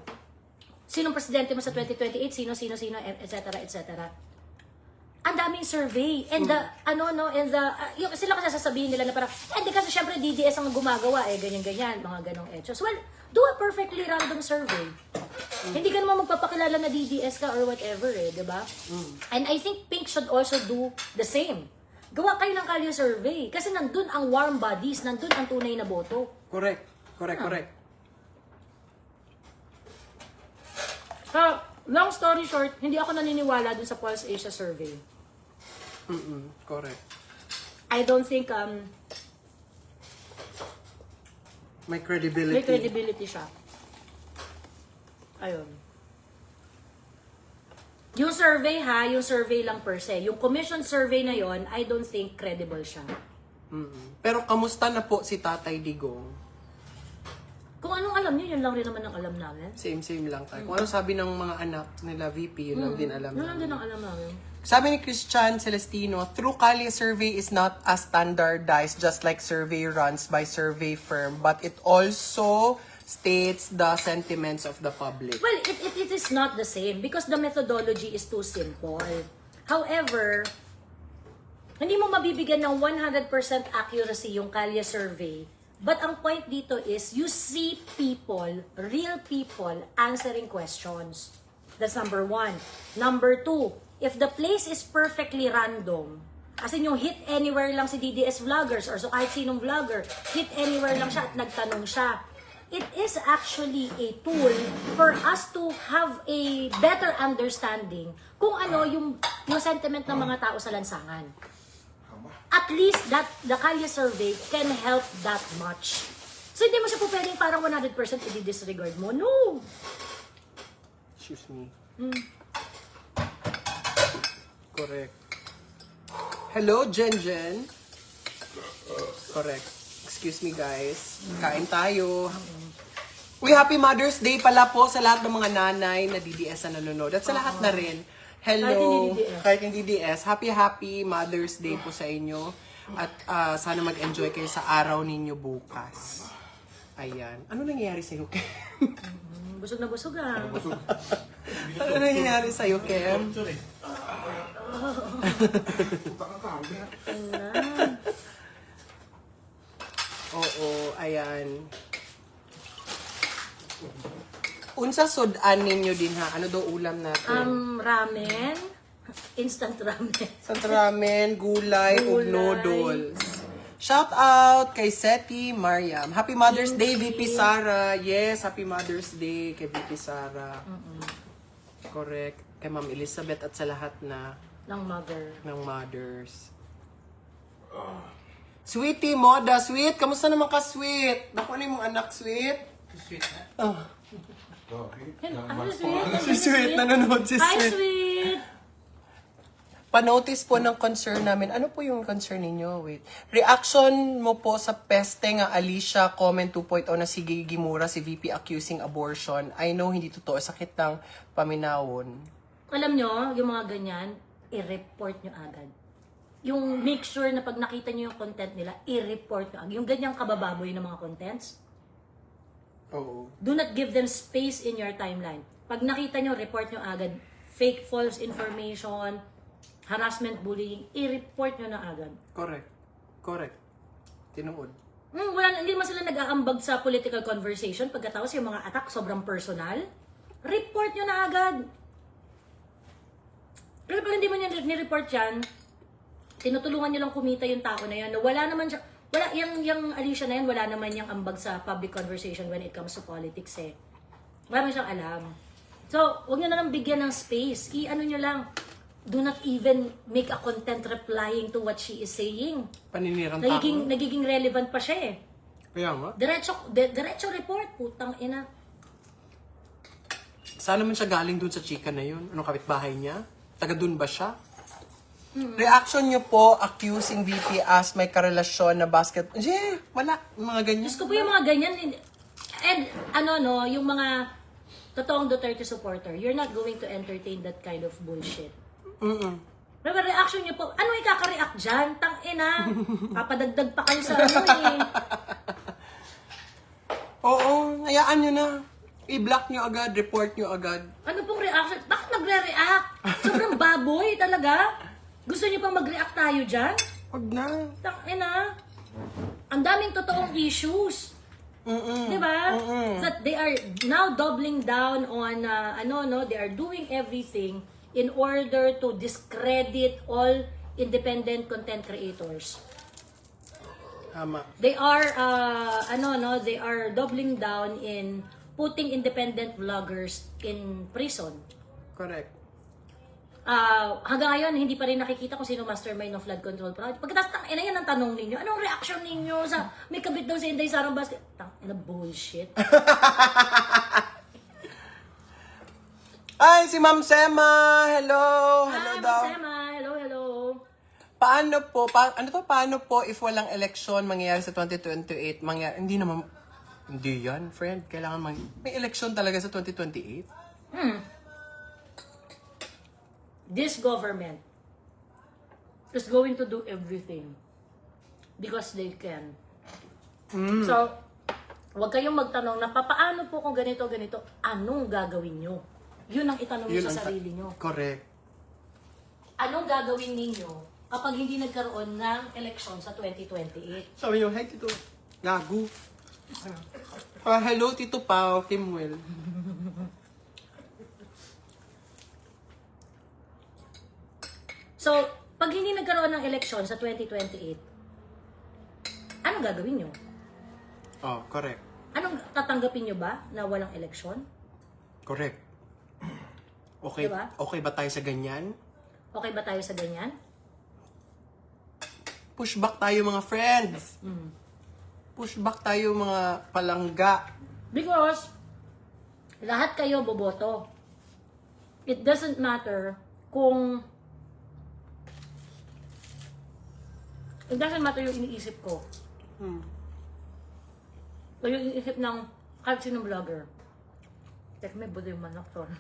Speaker 3: Sinong presidente mo sa 2028? Sino, etc., etc. Ang daming survey. And yung sila kasi sasabihin nila na parang, hindi kasi syempre DDS ang gumagawa, ganyan-ganyan, mga ganong etos. Well, do a perfectly random survey. Hindi ka naman magpapakilala na DDS ka or whatever, di ba? And I think Pink should also do the same. Gawa kayo ng kalye survey. Kasi nandun ang warm bodies, nandun ang tunay na boto.
Speaker 1: Correct.
Speaker 3: So, long story short, hindi ako naniniwala dun sa Pulse Asia survey.
Speaker 1: Correct.
Speaker 3: I don't think
Speaker 1: May credibility.
Speaker 3: may credibility siya. Ayun. Yung survey yung survey lang per se. Yung commission survey na yon, I don't think credible siya.
Speaker 1: Pero kamusta na po si Tatay Digong?
Speaker 3: Kung anong alam niyo, yun lang rin naman ang alam namin.
Speaker 1: Same lang tayo. Kung ano sabi ng mga anak nila VP, yun lang din alam
Speaker 3: Yun lang
Speaker 1: namin.
Speaker 3: din ang alam namin.
Speaker 1: Sabi ni Christian Celestino, through Kalye survey is not as standardized just like survey runs by survey firm, but it also states the sentiments of the public.
Speaker 3: Well, it is not the same because the methodology is too simple. However, hindi mo mabibigyan ng 100% accuracy yung Kalye survey. But ang point dito is, you see people, real people, answering questions. That's number one. Number two, if the place is perfectly random, as in yung hit anywhere lang si DDS vloggers or so kahit sinong vlogger, hit anywhere lang siya at nagtanong siya, it is actually a tool for us to have a better understanding kung ano yung sentiment ng mga tao sa lansangan. At least that the Kalye survey can help that much. So hindi mo siya po pwedeng parang 100% i-disregard mo. No!
Speaker 1: Excuse me. Correct. Hello, Jen. Correct. Excuse me, guys. Kain tayo. Uy, Happy Mother's Day pala po sa lahat ng mga nanay na DDS na nanonood. At sa lahat na rin. Hello. Kahit hindi DDS. Happy Mother's Day po sa inyo. At sana mag-enjoy kayo sa araw ninyo bukas. Ayan. Ano nangyayari sa'yo, Kem?
Speaker 3: Busog na busog ah.
Speaker 1: Ano nangyayari sa'yo, Kem? Oo, ayan. Unsa sudan ninyo din ha? Ano daw ulam natin?
Speaker 3: Ramen. Instant ramen.
Speaker 1: Instant ramen, gulay, ug noodles. Shout out kay Seti Mariam. Happy Mother's Day, VP Sara. Yes, Happy Mother's Day kay VP Sara. Correct. Kay Ma'am Elizabeth at sa lahat na
Speaker 3: Ng mother.
Speaker 1: ng mothers. Sweetie Moda, sweet. Kamusta naman ka, sweet? Naku, ano yung mga anak, sweet?
Speaker 2: Sweet.
Speaker 1: Oh.
Speaker 3: Ano sweet?
Speaker 1: Si sweet, nanonood si
Speaker 3: Hi
Speaker 1: sweet.
Speaker 3: sweet!
Speaker 1: Pa-notice po ng concern namin. Ano po yung concern ninyo? Wait. Reaction mo po sa peste nga Alicia comment 2.0 na si Gigi Mura, si VP accusing abortion. I know hindi totoo. Sakit ng paminawon.
Speaker 3: Alam nyo, yung mga ganyan, i-report nyo agad. Yung make sure na pag nakita nyo yung content nila, i-report nyo agad. Yung ganyang kabababoy ng mga contents,
Speaker 1: Oo.
Speaker 3: do not give them space in your timeline. Pag nakita nyo, report nyo agad. Fake, false information, harassment, bullying, i-report nyo na agad.
Speaker 1: Correct. Tinuod.
Speaker 3: Hindi man sila nag-aambag sa political conversation pagkatapos yung mga attack sobrang personal. Report nyo na agad. Pero pag hindi mo nyo ni-report yan, tinutulungan nyo lang kumita yung tao na yan. Na wala naman siya, yung Alicia na yan, wala naman yung ambag sa public conversation when it comes to politics eh. Wala naman siyang alam. So, huwag nyo na lang bigyan ng space. I-ano nyo lang, do not even make a content replying to what she is saying.
Speaker 1: Paninirang tao.
Speaker 3: Nagiging relevant pa siya eh.
Speaker 1: Kaya nga.
Speaker 3: Diretso report, putang ina.
Speaker 1: Saan naman siya galing dun sa chika na yun? Anong kapitbahay niya? Taga dun ba siya? Reaction niyo po accusing VP as may karelasyon na basket. Wala. Mga ganyan.
Speaker 3: Diyos ko po yung mga ganyan. And yung mga totoong Duterte supporter, you're not going to entertain that kind of bullshit. Pero reaction niyo po, ano ikaka-react dyan? Tangina. Papadagdag pa kayo sa eh.
Speaker 1: Oo, hayaan niyo na. I-block niyo agad, report niyo agad.
Speaker 3: Ano pong reaction? Bakit nagre-react? Sobrang baboy talaga. Gusto niyo pang mag-react tayo dyan?
Speaker 1: Wag na.
Speaker 3: Tangina. Ang daming totoong issues. Diba? That they are now doubling down on, they are doing everything in order to discredit all independent content creators.
Speaker 1: Tama.
Speaker 3: They are, they are doubling down in putting independent vloggers in prison.
Speaker 1: Correct.
Speaker 3: Hanggang ngayon, hindi pa rin nakikita kung sino mastermind ng flood control project. Pagkatapos, yan ang tanong ninyo, anong reaction ninyo sa may kabit daw sa Inday Sarang Basket? Tangina bullshit.
Speaker 1: Ay, si Ma'am Sema! Hello! Hello
Speaker 3: Hi,
Speaker 1: daw.
Speaker 3: Sema. Hello.
Speaker 1: Paano po if walang eleksyon mangyayari sa 2028? Hindi yan, friend. Kailangan may eleksyon talaga sa 2028?
Speaker 3: This government is going to do everything because they can. So, huwag kayong magtanong na papaano po kung ganito, anong gagawin nyo? Yun ang itanong nyo sa sarili nyo.
Speaker 1: Correct.
Speaker 3: Anong gagawin ninyo kapag hindi nagkaroon ng eleksyon sa 2028?
Speaker 1: Sabi nyo, hey, Tito. Gago. Hello, Tito Pao, Kimwell.
Speaker 3: So, pag hindi nagkaroon ng eleksyon sa 2028, anong gagawin nyo?
Speaker 1: Oh, correct.
Speaker 3: Anong tatanggapin nyo ba na walang eleksyon?
Speaker 1: Correct. Okay,
Speaker 3: Diba?
Speaker 1: okay ba tayo sa ganyan?
Speaker 3: Okay ba tayo sa ganyan?
Speaker 1: Push back tayo mga friends. Push back tayo mga palangga.
Speaker 3: Because, lahat kayo boboto. It doesn't matter kung... It doesn't matter yung iniisip ko. O yung iniisip ng kahit sinong vlogger. Tek, may budo yung manok, sorry.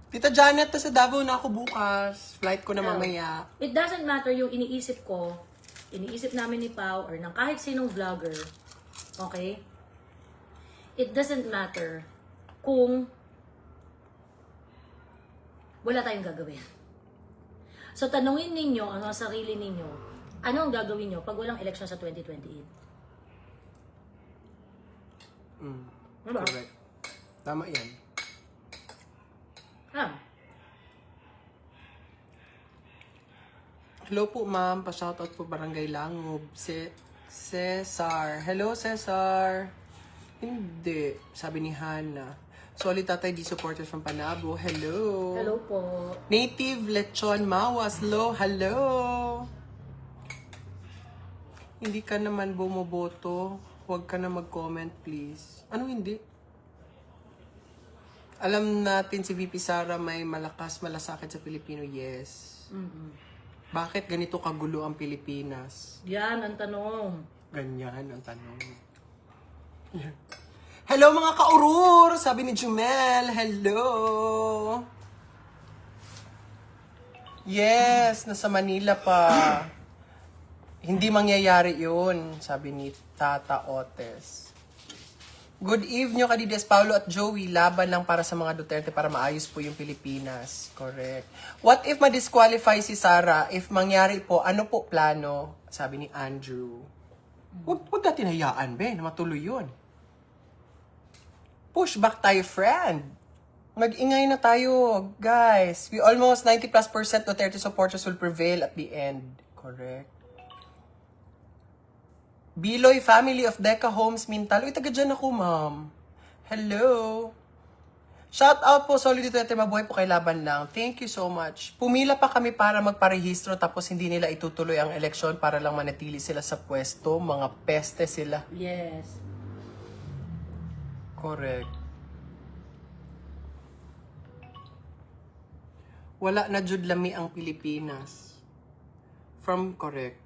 Speaker 1: Tita Janet, sa Davao na ako bukas. Flight ko na mamaya.
Speaker 3: It doesn't matter yung iniisip ko, iniisip namin ni Pao, or ng kahit sinong vlogger. Okay? It doesn't matter kung wala tayong gagawin. So, tanungin ninyo ang mga sarili ninyo, ano ang gagawin nyo pag walang election sa 2028? Diba?
Speaker 1: Correct. Tama yan. Hello po, ma'am. Pa-shoutout po Barangay Langob. Cesar. Hello, Cesar. Hindi. Sabi ni Hannah. Solid Tatay D supporters from Panabo. Hello.
Speaker 3: Hello po.
Speaker 1: Native Lechon Mawas. Hello. Hindi ka naman bumoboto. Huwag ka na mag-comment, please. Ano hindi? Alam natin si VP Sara may malakas malasakit sa Pilipino, yes. Bakit ganito kagulo ang Pilipinas?
Speaker 3: Yan ang tanong.
Speaker 1: Ganyan ang tanong. Hello mga kaurur! Sabi ni Jumel, hello! Yes, nasa Manila pa. Hindi mangyayari yun, sabi ni Tata Otes. Good evening, Kadides, Paulo at Joey. Laban lang para sa mga Duterte para maayos po yung Pilipinas. Correct. What if ma-disqualify si Sara? If mangyari po, ano po plano? Sabi ni Andrew. Huwag natin hayaan, be, na matuloy yun. Push back tayo, friend. Mag-ingay na tayo, guys. We almost 90+% Duterte supporters will prevail at the end. Correct. Biloy family of Deca Homes Mintal. Uy, taga dyan ako, ma'am. Hello. Shout out po, Solid Duterte. Mabuhay po kay laban lang. Thank you so much. Pumila pa kami para magparehistro tapos hindi nila itutuloy ang eleksyon para lang manatili sila sa pwesto. Mga peste sila.
Speaker 3: Yes.
Speaker 1: Correct. Wala na jud lami ang Pilipinas. From correct.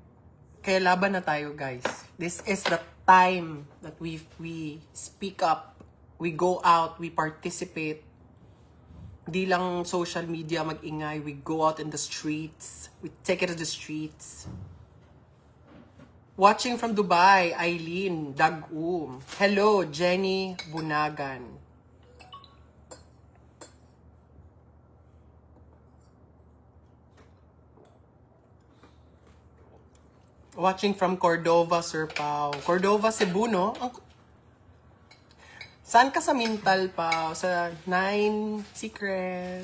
Speaker 1: Kaya laban na tayo, guys. This is the time that we speak up. We go out, we participate. Di lang social media mag-ingay. We go out in the streets. We take it to the streets. Watching from Dubai, Eileen Dagum. Hello, Jenny Bunagan. Watching from Cordova, Sir Pao. Cordova, Cebu, no? Saan ka sa Mintal, Pao? Sa 9 Secret.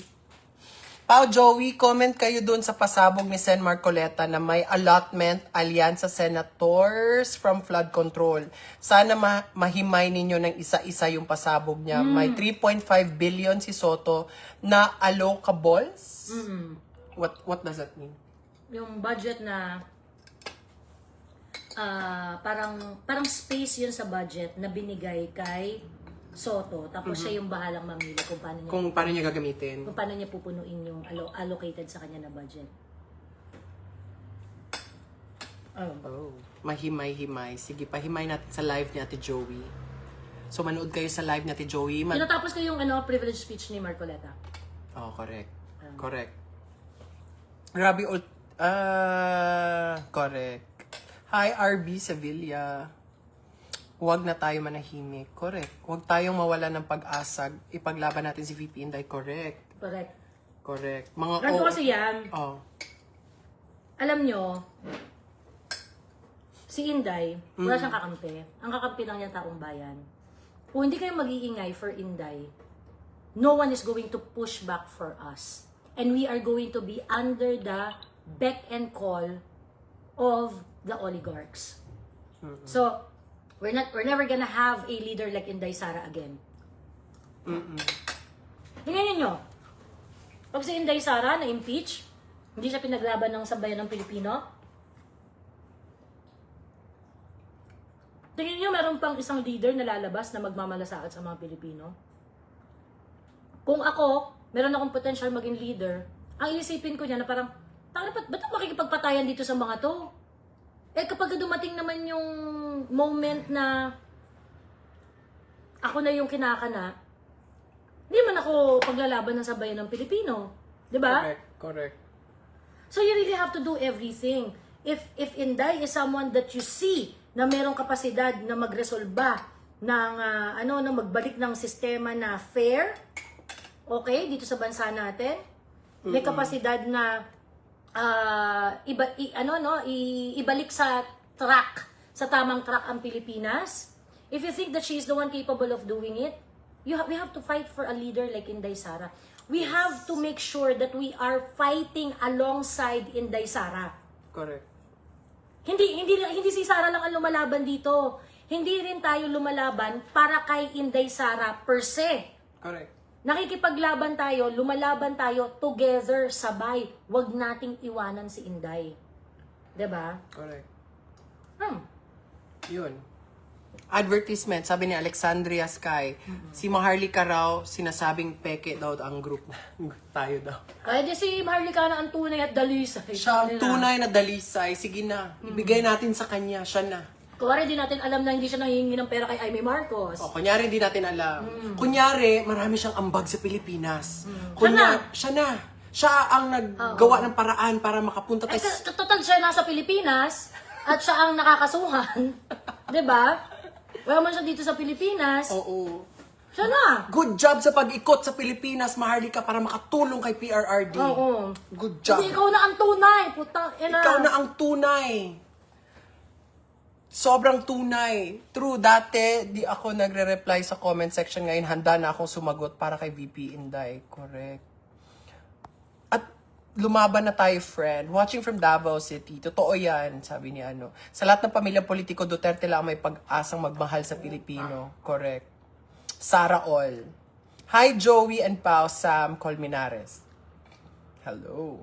Speaker 1: Pao, Joey, comment kayo doon sa pasabog ni Sen Marcoleta na may allotment alyansa senators from flood control. Sana mahimay ninyo ng isa-isa yung pasabog niya. May 3.5 billion si Soto na allocables. What does that mean?
Speaker 3: Yung budget na parang space yun sa budget na binigay kay Soto. Tapos siya yung bahalang mamili kung paano niya
Speaker 1: gagamitin.
Speaker 3: kung paano niya pupunuin yung allocated sa kanya na budget.
Speaker 1: Oh, mahimay-himay. Sige, pahimay natin sa live ni Ate Joey. So, manood kayo sa live ni Ate Joey.
Speaker 3: Tinatapos ko yung privilege speech ni Marcoleta.
Speaker 1: Oh, correct. Correct. Grabe, correct. Hi, RB Sevilla. Huwag na tayo manahimik. Correct. Huwag tayong mawala ng pag-asa. Ipaglaban natin si VP Inday. Correct.
Speaker 3: Correct.
Speaker 1: Correct. Mga
Speaker 3: Ganito kasi yan.
Speaker 1: Oh.
Speaker 3: Alam nyo, si Inday, wala siyang kakampi. Ang kakampi lang niya taong bayan. Kung hindi kayo mag-iingay for Inday, no one is going to push back for us. And we are going to be under the beck and call of the oligarchs. So, we're never gonna have a leader like Inday Sara again. Tingnan niyo. Pag si Inday Sara na-impeach, hindi siya pinaglaban ng sambayan ng Pilipino. Tingnan niyo, meron pang isang leader na lalabas na magmamalasakit sa mga Pilipino. Kung ako, meron akong potential maging leader, ang inisipin ko niya na parang, ba't makikipagpatayan dito sa mga to? Eh kapag dumating naman yung moment na ako na yung kinakana, hindi man ako paglalaban ng sabayan ng Pilipino. Diba?
Speaker 1: Correct.
Speaker 3: So you really have to do everything. If Inday is someone that you see na merong kapasidad na magresolba ng na magbalik ng sistema na fair, okay, dito sa bansa natin, may kapasidad na ibalik sa track, sa tamang track ang Pilipinas. If you think that she is the one capable of doing it, we have to fight for a leader like Inday Sara. We have to make sure that we are fighting alongside Inday Sara.
Speaker 1: Correct.
Speaker 3: Hindi si Sara lang ang lumalaban dito. Hindi rin tayo lumalaban para kay Inday Sara per se.
Speaker 1: Correct.
Speaker 3: Nakikipaglaban tayo, lumalaban tayo together, sabay. Huwag nating iwanan si Inday. 'Di ba?
Speaker 1: Correct.
Speaker 3: Hmm.
Speaker 1: Yun. Advertisement, sabi ni Alexandria Sky, si Maharlika raw, sinasabing peke daw ang group na. Tayo daw.
Speaker 3: Kaya di si Maharlika na ang tunay at dalisay.
Speaker 1: Siya ang tunay na dalisay. Sige na, ibigay natin sa kanya. Siya na.
Speaker 3: Kuwari di natin alam na hindi siya nangihingi ng pera kay Aimee Marcos.
Speaker 1: O, kunyari, hindi natin alam. Kunyari, marami siyang ambag sa Pilipinas. Siya na. Siya ang naggawa ng paraan para makapunta
Speaker 3: Ay,
Speaker 1: tayo.
Speaker 3: total siya nasa Pilipinas at siya ang nakakasuhan. 'Di ba? Wala man siya dito sa Pilipinas.
Speaker 1: Oo.
Speaker 3: Siya na.
Speaker 1: Good job sa pag-ikot sa Pilipinas, Maharlika, para makatulong kay PRRD.
Speaker 3: Oo.
Speaker 1: Good job.
Speaker 3: Hindi, ikaw na ang tunay. Putang ina.
Speaker 1: Ikaw na ang tunay. Sobrang tunay. True, dati di ako nagre-reply sa comment section. Ngayon, handa na akong sumagot para kay VP Inday. Correct. At lumaban na tayo, friend. Watching from Davao City. Totoo yan, sabi ni ano. Sa lahat ng pamilyang politiko, Duterte lang may pag-asang magmahal sa Pilipino. Correct. Sara All. Hi, Joey and Pao Sam Colmenares. Hello.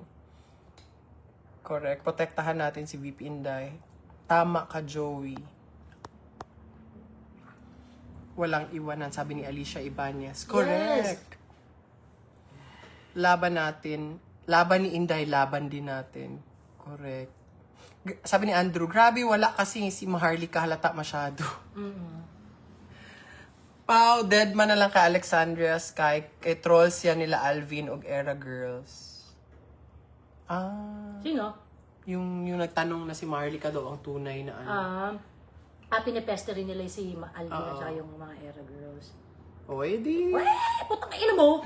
Speaker 1: Correct. Protektahan natin si VP Inday. Tama ka, Joey. Walang iwanan, sabi ni Alicia Ibanez. Correct. Laban natin. Laban ni Inday, laban din natin. Correct. Sabi ni Andrew, grabe, wala kasi si Maharlika halata masyado. Pau, dead man na lang kay Alexandria Sky, kay trolls yan nila Alvin og Era Girls.
Speaker 3: Sino?
Speaker 1: Yung nagtanong na si Maharlika daw ang tunay na ano.
Speaker 3: Pinipeste rin nila si Alvin at saka yung mga Era Girls.
Speaker 1: O, edi.
Speaker 3: Putang ina mo!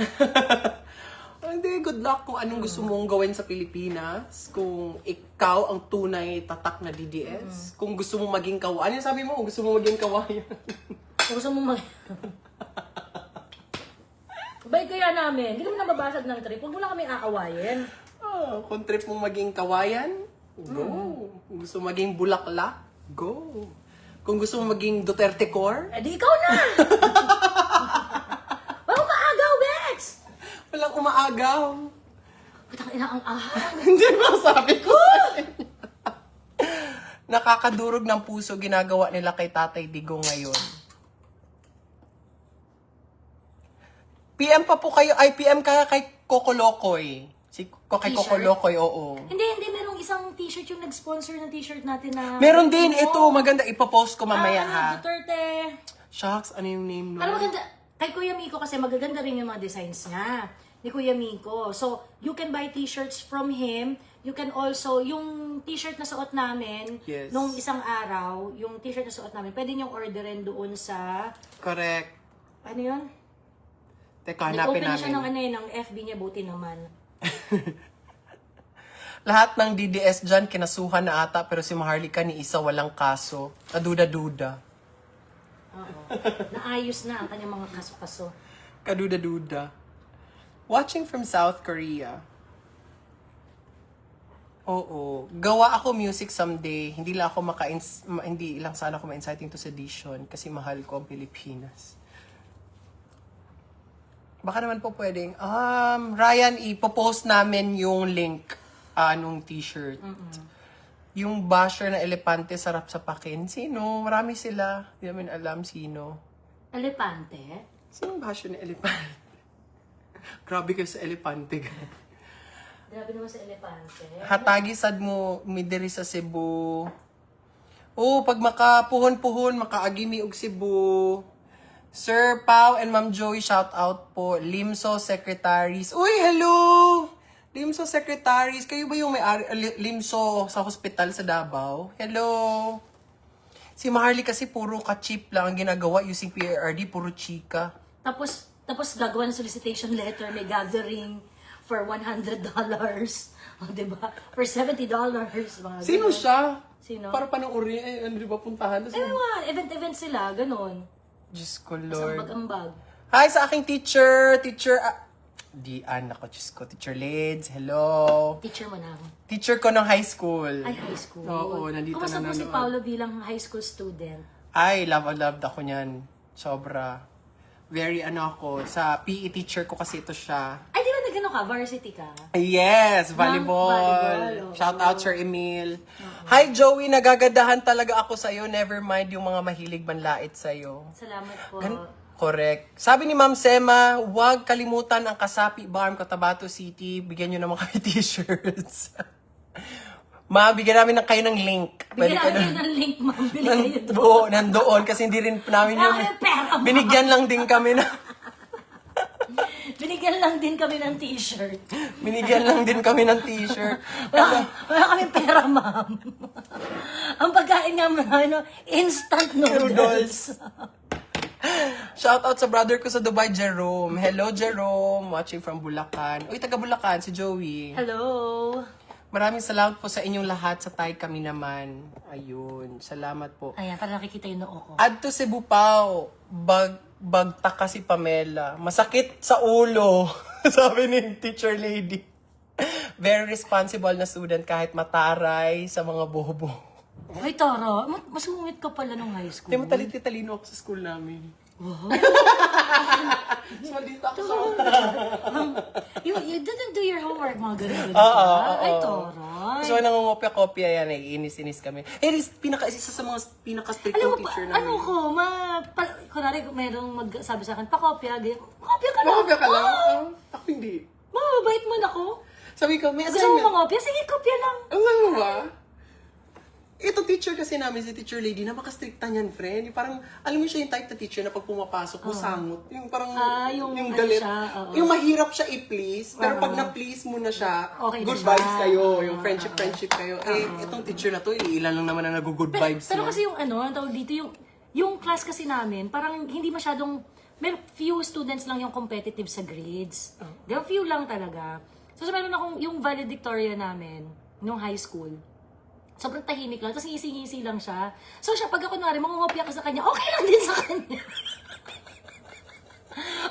Speaker 1: Hindi, good luck kung anong gusto mong gawin sa Pilipinas. Kung ikaw ang tunay tatak na DDS. Kung gusto mong maging kawayan. Ano yung sabi mo? Kung gusto mong maging kawayan.
Speaker 3: Kung gusto mo Bait kaya namin. Hindi kami nababasag ng trip. Huwag mo lang kami aawayin.
Speaker 1: Kung trip mong maging kawayan, go. Kung gusto mong maging bulaklak, go. Kung gusto mong maging Duterte core,
Speaker 3: Di ikaw na! Walang maagaw, Bex!
Speaker 1: walang umaagaw.
Speaker 3: Putang ina ang ahang.
Speaker 1: Hindi ba sabi ko? Nakakadurog ng puso ginagawa nila kay Tatay Digo ngayon. PM pa po kayo, ay PM kaya kay Kokolokoy. Kay
Speaker 3: T-shirt?
Speaker 1: Kokolokoy, oo.
Speaker 3: Hindi. Merong isang t-shirt yung nag-sponsor ng t-shirt natin na...
Speaker 1: Meron din, ito, maganda, ipopost ko mamaya ha.
Speaker 3: Duterte.
Speaker 1: Shucks, ano yung name nun?
Speaker 3: Ano maganda? Kay Kuya Miko kasi magaganda rin yung mga designs niya. Ni Kuya Miko. So, you can buy t-shirts from him. You can also, yung t-shirt na suot namin,
Speaker 1: Yes.
Speaker 3: nung isang araw, yung t-shirt na suot namin, pwede niyong orderin doon sa...
Speaker 1: Correct.
Speaker 3: Ano yun?
Speaker 1: Teka, hanapin
Speaker 3: Nag-open na siya
Speaker 1: namin.
Speaker 3: ng FB niya, buti naman.
Speaker 1: Lahat ng DDS dyan, kinasuhan na ata, pero si Maharlika ni isa walang kaso. Kaduda-duda.
Speaker 3: Oo. Naayos na ang kanyang mga kaso-kaso.
Speaker 1: Kaduda-duda. Watching from South Korea. Oo. Gawa ako music someday. Hindi lang sana ako ma-inciting to sedition kasi mahal ko ang Pilipinas. Baka naman po pwedeng, Ryan, ipopost namin yung link nung t-shirt. Yung basher na elepante sarap sa pakin. Sino? Marami sila. Hindi namin alam sino.
Speaker 3: Elepante?
Speaker 1: Sino yung basher na elepante? Grabe kayo sa elepante.
Speaker 3: Grabe naman sa elepante.
Speaker 1: Hatagi sad mo midiri sa Cebu. Pag makapuhon-puhon, makaagimi og Cebu. Sir Pao and Ma'am Joey, shout out po. Limso Secretaries. Uy, hello! Limso Secretaries. Kayo ba yung may Limso sa hospital sa Davao? Hello! Si Maharlika kasi puro ka-cheap lang ang ginagawa using PRRD, puro chika.
Speaker 3: Tapos gagawa ng solicitation letter, may gathering for $100. O, diba? For $70. Mga
Speaker 1: Sino
Speaker 3: ganun.
Speaker 1: siya?
Speaker 3: Sino?
Speaker 1: Para panoorin, ano ba puntahan?
Speaker 3: Event sila, ganun.
Speaker 1: Diyos ko,
Speaker 3: Sa
Speaker 1: Lord.
Speaker 3: ambag-ambag.
Speaker 1: Hi sa aking teacher. Dian ako, Diyos ko. Teacher Lids, hello.
Speaker 3: Teacher mo na ako.
Speaker 1: Teacher ko ng high school.
Speaker 3: Ay, high school.
Speaker 1: Oo, nandito
Speaker 3: Kumusta
Speaker 1: na
Speaker 3: po si
Speaker 1: nanonood.
Speaker 3: Paolo bilang high school student?
Speaker 1: Ay, love ako niyan. Sobra. Very ako. Sa PE teacher ko kasi ito siya.
Speaker 3: Ay, di ba ano ka? Varsity ka?
Speaker 1: Yes, volleyball.
Speaker 3: volleyball, oo.
Speaker 1: Shout out, Sir Emil. Hi, Joey. Nagagadahan talaga ako sa'yo. Never mind yung mga mahilig manlait sa'yo.
Speaker 3: Salamat po.
Speaker 1: Correct. Sabi ni Ma'am Sema, huwag kalimutan ang Kasapi Farm, Cotabato City. Bigyan nyo naman kami t-shirts. Ma, bigyan namin kayo ng link.
Speaker 3: Bigyan namin kayo ng link, ma'am. Bili kayo doon.
Speaker 1: Oo, nandoon. Kasi hindi rin namin yung...
Speaker 3: Wala kayong pera, ma'am.
Speaker 1: Binigyan lang din kami na...
Speaker 3: Binigyan lang din kami ng t-shirt.
Speaker 1: Binigyan lang din kami ng t-shirt.
Speaker 3: Wala kaming pera, ma'am. Ang pagkain nga namin, instant noodles.
Speaker 1: Shout out sa brother ko sa Dubai, Jerome. Hello, Jerome. Watching from Bulacan. Uy, taga Bulacan, si Joey.
Speaker 3: Hello.
Speaker 1: Maraming salamat po sa inyong lahat. Sa Tay kami naman. Ayun. Salamat po.
Speaker 3: Ayan, para nakikita yung noo ko.
Speaker 1: Adto Cebu Pao. Bagtaka si Pamela. Masakit sa ulo. Sabi ni teacher lady. Very responsible na student kahit mataray sa mga bobo.
Speaker 3: Ay, Tara, masungit ka pala nung high school.
Speaker 1: Hindi, matalino ako sa school namin.
Speaker 3: Wow.
Speaker 1: Mas maldita ako sa
Speaker 3: You didn't do your homework, mga ganun.
Speaker 1: Oo.
Speaker 3: Ay, Tara.
Speaker 1: So, nangungopia-kopia yan eh. Inis-inis kami. Eh, isa sa mga pinaka-strict
Speaker 3: Alam mo,
Speaker 1: teacher namin.
Speaker 3: ano ko, kunwari merong magsabi sa akin, pakopya, ganyan. Kopya ka lang.
Speaker 1: Makopia ka lang?
Speaker 3: Oo.
Speaker 1: Ako hindi.
Speaker 3: Mababait mo na ako.
Speaker 1: Sabi ko, may
Speaker 3: Gusto mo
Speaker 1: assignment.
Speaker 3: mangopya? Sige, kopya lang.
Speaker 1: Alam mo ba? Ito teacher kasi namin, si teacher lady, napaka-stricta niyan, friend. Yung parang, alam mo siya yung type na teacher na pag pumapasok mo, sangot. Yung parang,
Speaker 3: yung ano
Speaker 1: galit.
Speaker 3: siya, oo.
Speaker 1: Yung mahirap siya i-please. Pero pag na-please mo na siya,
Speaker 3: Okay na
Speaker 1: good
Speaker 3: siya.
Speaker 1: vibes kayo. Yung friendship kayo. Eh, itong teacher na to, ilan lang naman na nag-good vibes
Speaker 3: Pero
Speaker 1: niya.
Speaker 3: kasi yung ang tawag dito, yung class kasi namin, parang hindi masyadong, may few students lang yung competitive sa grades. There are few lang talaga. So meron akong, yung valedictorian namin, nung high school, sobrang tahimik lang, tapos ngisi-ngisi lang siya. So siya, pag ako nari, mangungopia ka sa kanya, okay lang din sa kanya.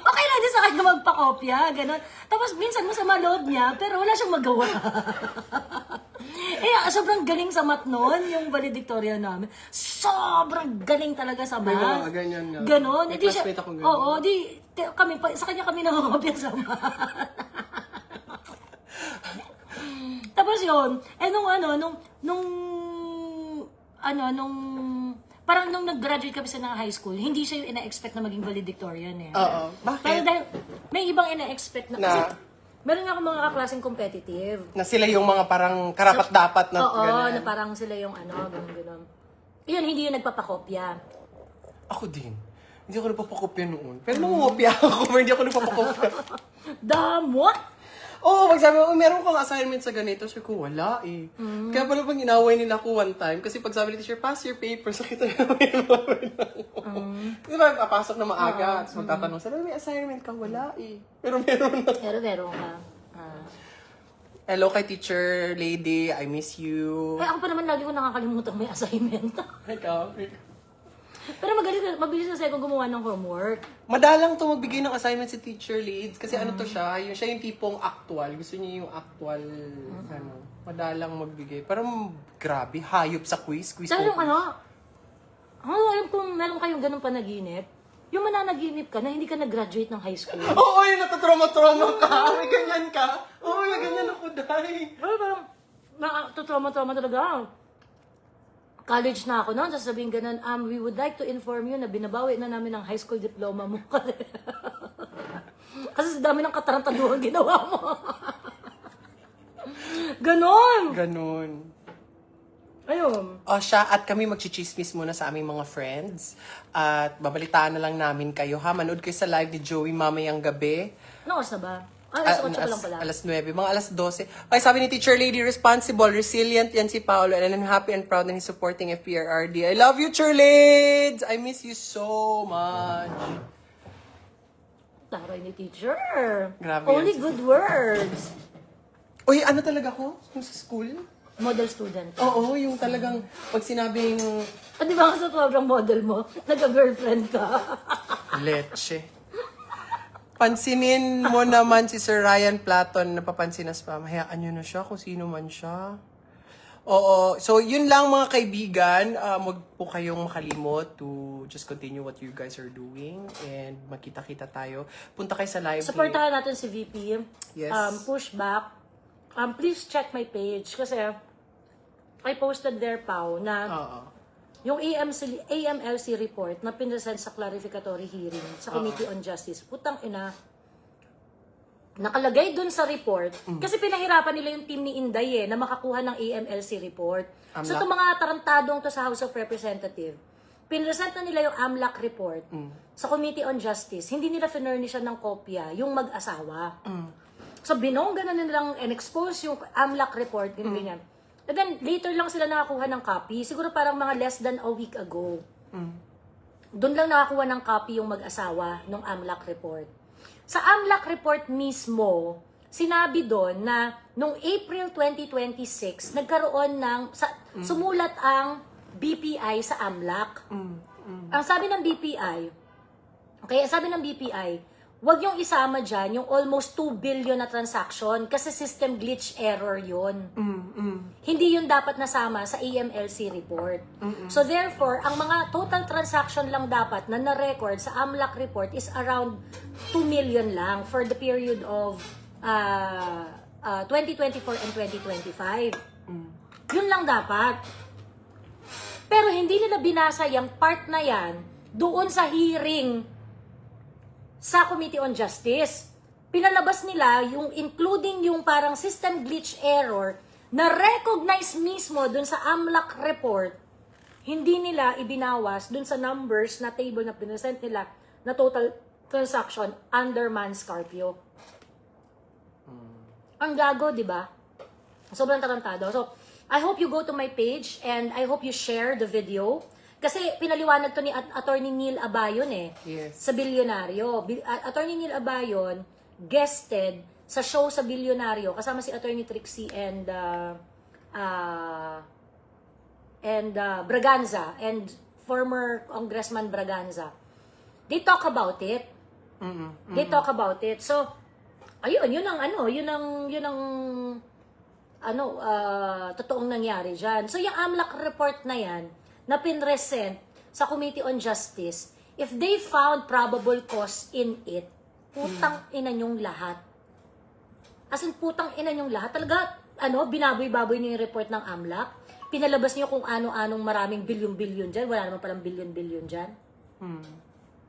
Speaker 3: Okay lang din sa kanya magpakopya, gano'n. Tapos minsan masama loob niya, pero wala siyang magawa. Sobrang galing sa math noon, yung valedictorian namin. Sobrang galing talaga sa math.
Speaker 1: May mga ganyan nga.
Speaker 3: Ganon.
Speaker 1: May
Speaker 3: Hindi siya,
Speaker 1: classmate akong ganyan.
Speaker 3: oo, sa kanya kami nangungopia sa math. Tapos yun, parang nung nag-graduate kami sa high school, hindi siya yung ina-expect na maging valedictorian eh.
Speaker 1: Oo. Bakit?
Speaker 3: Pero dahil may ibang ina-expect na,
Speaker 1: Na?
Speaker 3: kasi meron nga akong mga kaklaseng competitive.
Speaker 1: Na sila yung mga parang karapat-dapat na
Speaker 3: Oo,
Speaker 1: ganun.
Speaker 3: na parang sila yung gano'n. Yun, hindi yung nagpapakopya.
Speaker 1: Ako din. Hindi ako nagpapakopya noon. Pero nangungopia ako, pero hindi ako nagpapakopya.
Speaker 3: Damot!
Speaker 1: Oo, pag sabi ko, meron kang assignment sa ganito, sabi ko, wala eh. Kaya pala pag inaway nila ako one time, kasi pag sabi ni teacher, pass your paper, sakit na naman yung kasi ba, papasok na maaga, tapos magtatanong, sabi, may assignment ka? Wala eh. Pero meron na.
Speaker 3: Pero meron ka.
Speaker 1: Hello kay teacher lady, I miss you.
Speaker 3: Ako pa naman lagi ko nakakalimutan may assignment.
Speaker 1: Ikaw?
Speaker 3: Pero mabilis na kung gumawa ng homework.
Speaker 1: Madalang to magbigay ng assignment si teacher leads kasi ano to siya, siya yung tipong actual. Gusto niya yung actual, madalang magbigay. Pero grabe, hayop sa quiz
Speaker 3: Dahil yung
Speaker 1: ko.
Speaker 3: alam kung meron kayong ganun panaginip, yung mananaginip ka na hindi ka nag-graduate ng high school.
Speaker 1: Oo, yung natatrauma-trauma ka. May ganyan ka. Oo, may ganyan ako, dahil.
Speaker 3: Parang, nakatutrauma-trauma talaga. College na ako noon, sasabihin ganun, we would like to inform you na binabawi na namin ang high school diploma mo. Kasi sa dami ng katarantaduhan ginawa mo. Ganon!
Speaker 1: Ganon.
Speaker 3: Ayun.
Speaker 1: O siya, at kami magchichismis muna sa aming mga friends. At babalitaan na lang namin kayo ha. Manood kayo sa live ni Joey mamayang gabi.
Speaker 3: Ano oras na ba? Alas 8 pa lang pala.
Speaker 1: Alas 9, mga alas 12. Ay, sabi ni Teacher Lady, responsible, resilient yan si Paolo, and I'm happy and proud na he's supporting FPRRD. I love you, Churlids! I miss you so much.
Speaker 3: Taray ni teacher.
Speaker 1: Grabe
Speaker 3: Only
Speaker 1: yan.
Speaker 3: good words.
Speaker 1: Uy, ano talaga ko? Yung sa school?
Speaker 3: Model student.
Speaker 1: Oo, yung talagang pag sinabing
Speaker 3: Di ba kasi sobrang model mo, nagka-girlfriend ka.
Speaker 1: leche. Pansinin mo naman si Sir Ryan Platon, napapansin na spam. Hayaan nyo na siya kung sino man siya. Oo. So, yun lang mga kaibigan. Huwag po kayong makalimot to just continue what you guys are doing. And magkita-kita tayo. Punta kayo sa live.
Speaker 3: Supportahan natin si VP.
Speaker 1: Yes.
Speaker 3: Pushback. Please check my page kasi I posted there, Pao, na
Speaker 1: Oo.
Speaker 3: yung AMLC report na pinresent sa clarificatory hearing sa Committee on Justice. Putang ina. Nakalagay dun sa report, kasi pinahirapan nila yung team ni Inday na makakuha ng AMLC report. So itong mga tarantadong to sa House of Representatives, pinresent na nila yung AMLAC report sa Committee on Justice. Hindi nila finurnish ng kopya yung mag-asawa. So binongga na nilang and-expose yung AMLAC report, ganyan. And then later lang sila nakakuha ng copy. Siguro parang mga less than a week ago. Doon lang nakakuha ng copy yung mag-asawa ng AMLAC report. Sa AMLAC report mismo, sinabi doon na noong April 2026, nagkaroon ng, sumulat ang BPI sa AMLAC. Ang sabi ng BPI, wag yung isama dyan yung almost 2 billion na transaction kasi system glitch error yon. Hindi yun dapat nasama sa AMLC report. So therefore, ang mga total transaction lang dapat na na-record sa AMLAC report is around 2 million lang for the period of 2024 and 2025. Yun lang dapat. Pero hindi nila binasa yung part na yan doon sa hearing sa Committee on Justice. Pinalabas nila yung including yung parang system glitch error na recognize mismo dun sa AMLAC report. Hindi nila ibinawas dun sa numbers na table na pinresent nila na total transaction under Mans Carpio. Ang gago, di ba? Sobrang tarantado. So, I hope you go to my page and I hope you share the video. Kasi pinaliwanag to ni Attorney Neil Abayon
Speaker 1: Yes.
Speaker 3: sa Bilyonaryo. Attorney Neil Abayon guested sa show sa Bilyonaryo kasama si Attorney Trixie and Braganza and former Congressman Braganza. They talk about it. They talk about it. So, ayun, yun ang totoong nangyari dyan. So, yung AMLAC report na yan, na pinresent sa Committee on Justice, if they found probable cause in it, putang ina nyong lahat. As in, putang ina nyong lahat. Talaga, binaboy-baboy niyo yung report ng AMLAC. Pinalabas niyo kung ano-anong maraming bilyon-bilyon dyan. Wala naman palang bilyon-bilyon dyan.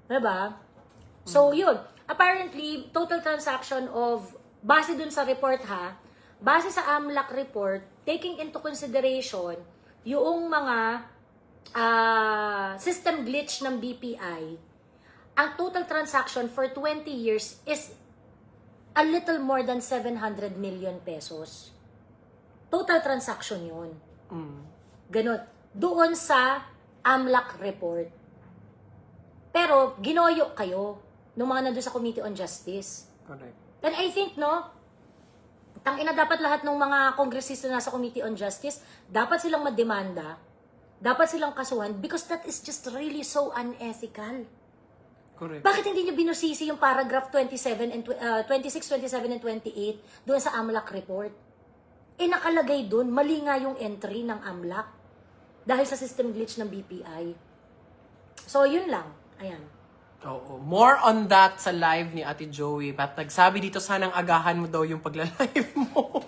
Speaker 3: Diba? So, yun. Apparently, total transaction of, base dun sa report base sa AMLAC report, taking into consideration yung mga system glitch ng BPI, ang total transaction for 20 years is a little more than 700 million pesos. Total transaction yun. Ganon. Doon sa AMLAC report. Pero, ginoyo kayo nung mga nandun sa Committee on Justice.
Speaker 1: Correct.
Speaker 3: And I think, tangina dapat lahat ng mga kongresista na sa Committee on Justice, dapat silang mademanda, dapat silang kasuhan because that is just really so unethical.
Speaker 1: Correct.
Speaker 3: Bakit hindi nyo binusisi yung paragraph 26, 27, and 28 doon sa AMLAC report? Nakalagay doon, mali nga yung entry ng AMLAC dahil sa system glitch ng BPI. So, yun lang. Ayan.
Speaker 1: Oo. More on that sa live ni Ate Joey. At nagsabi dito, sanang agahan mo daw yung pagla-live mo.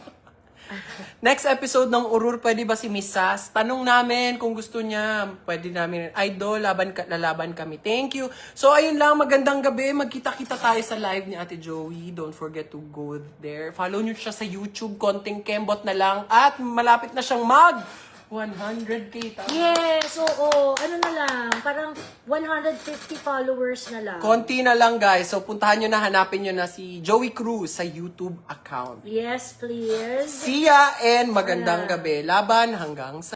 Speaker 1: Next episode ng Urur, pwede ba si Miss Sas? Tanong namin kung gusto niya. Pwede namin. Idol, lalaban kami. Thank you. So, ayun lang. Magandang gabi. Magkita-kita tayo sa live ni Ate Joey. Don't forget to go there. Follow nyo siya sa YouTube. Konting kembot na lang. At malapit na siyang 100K.
Speaker 3: Yes, oo. Ano na lang, parang 150 followers na lang.
Speaker 1: Konti na lang, guys. So, puntahan nyo na, hanapin nyo na si Joey Cruz sa YouTube account.
Speaker 3: Yes, please.
Speaker 1: See ya and magandang gabi. Laban hanggang sa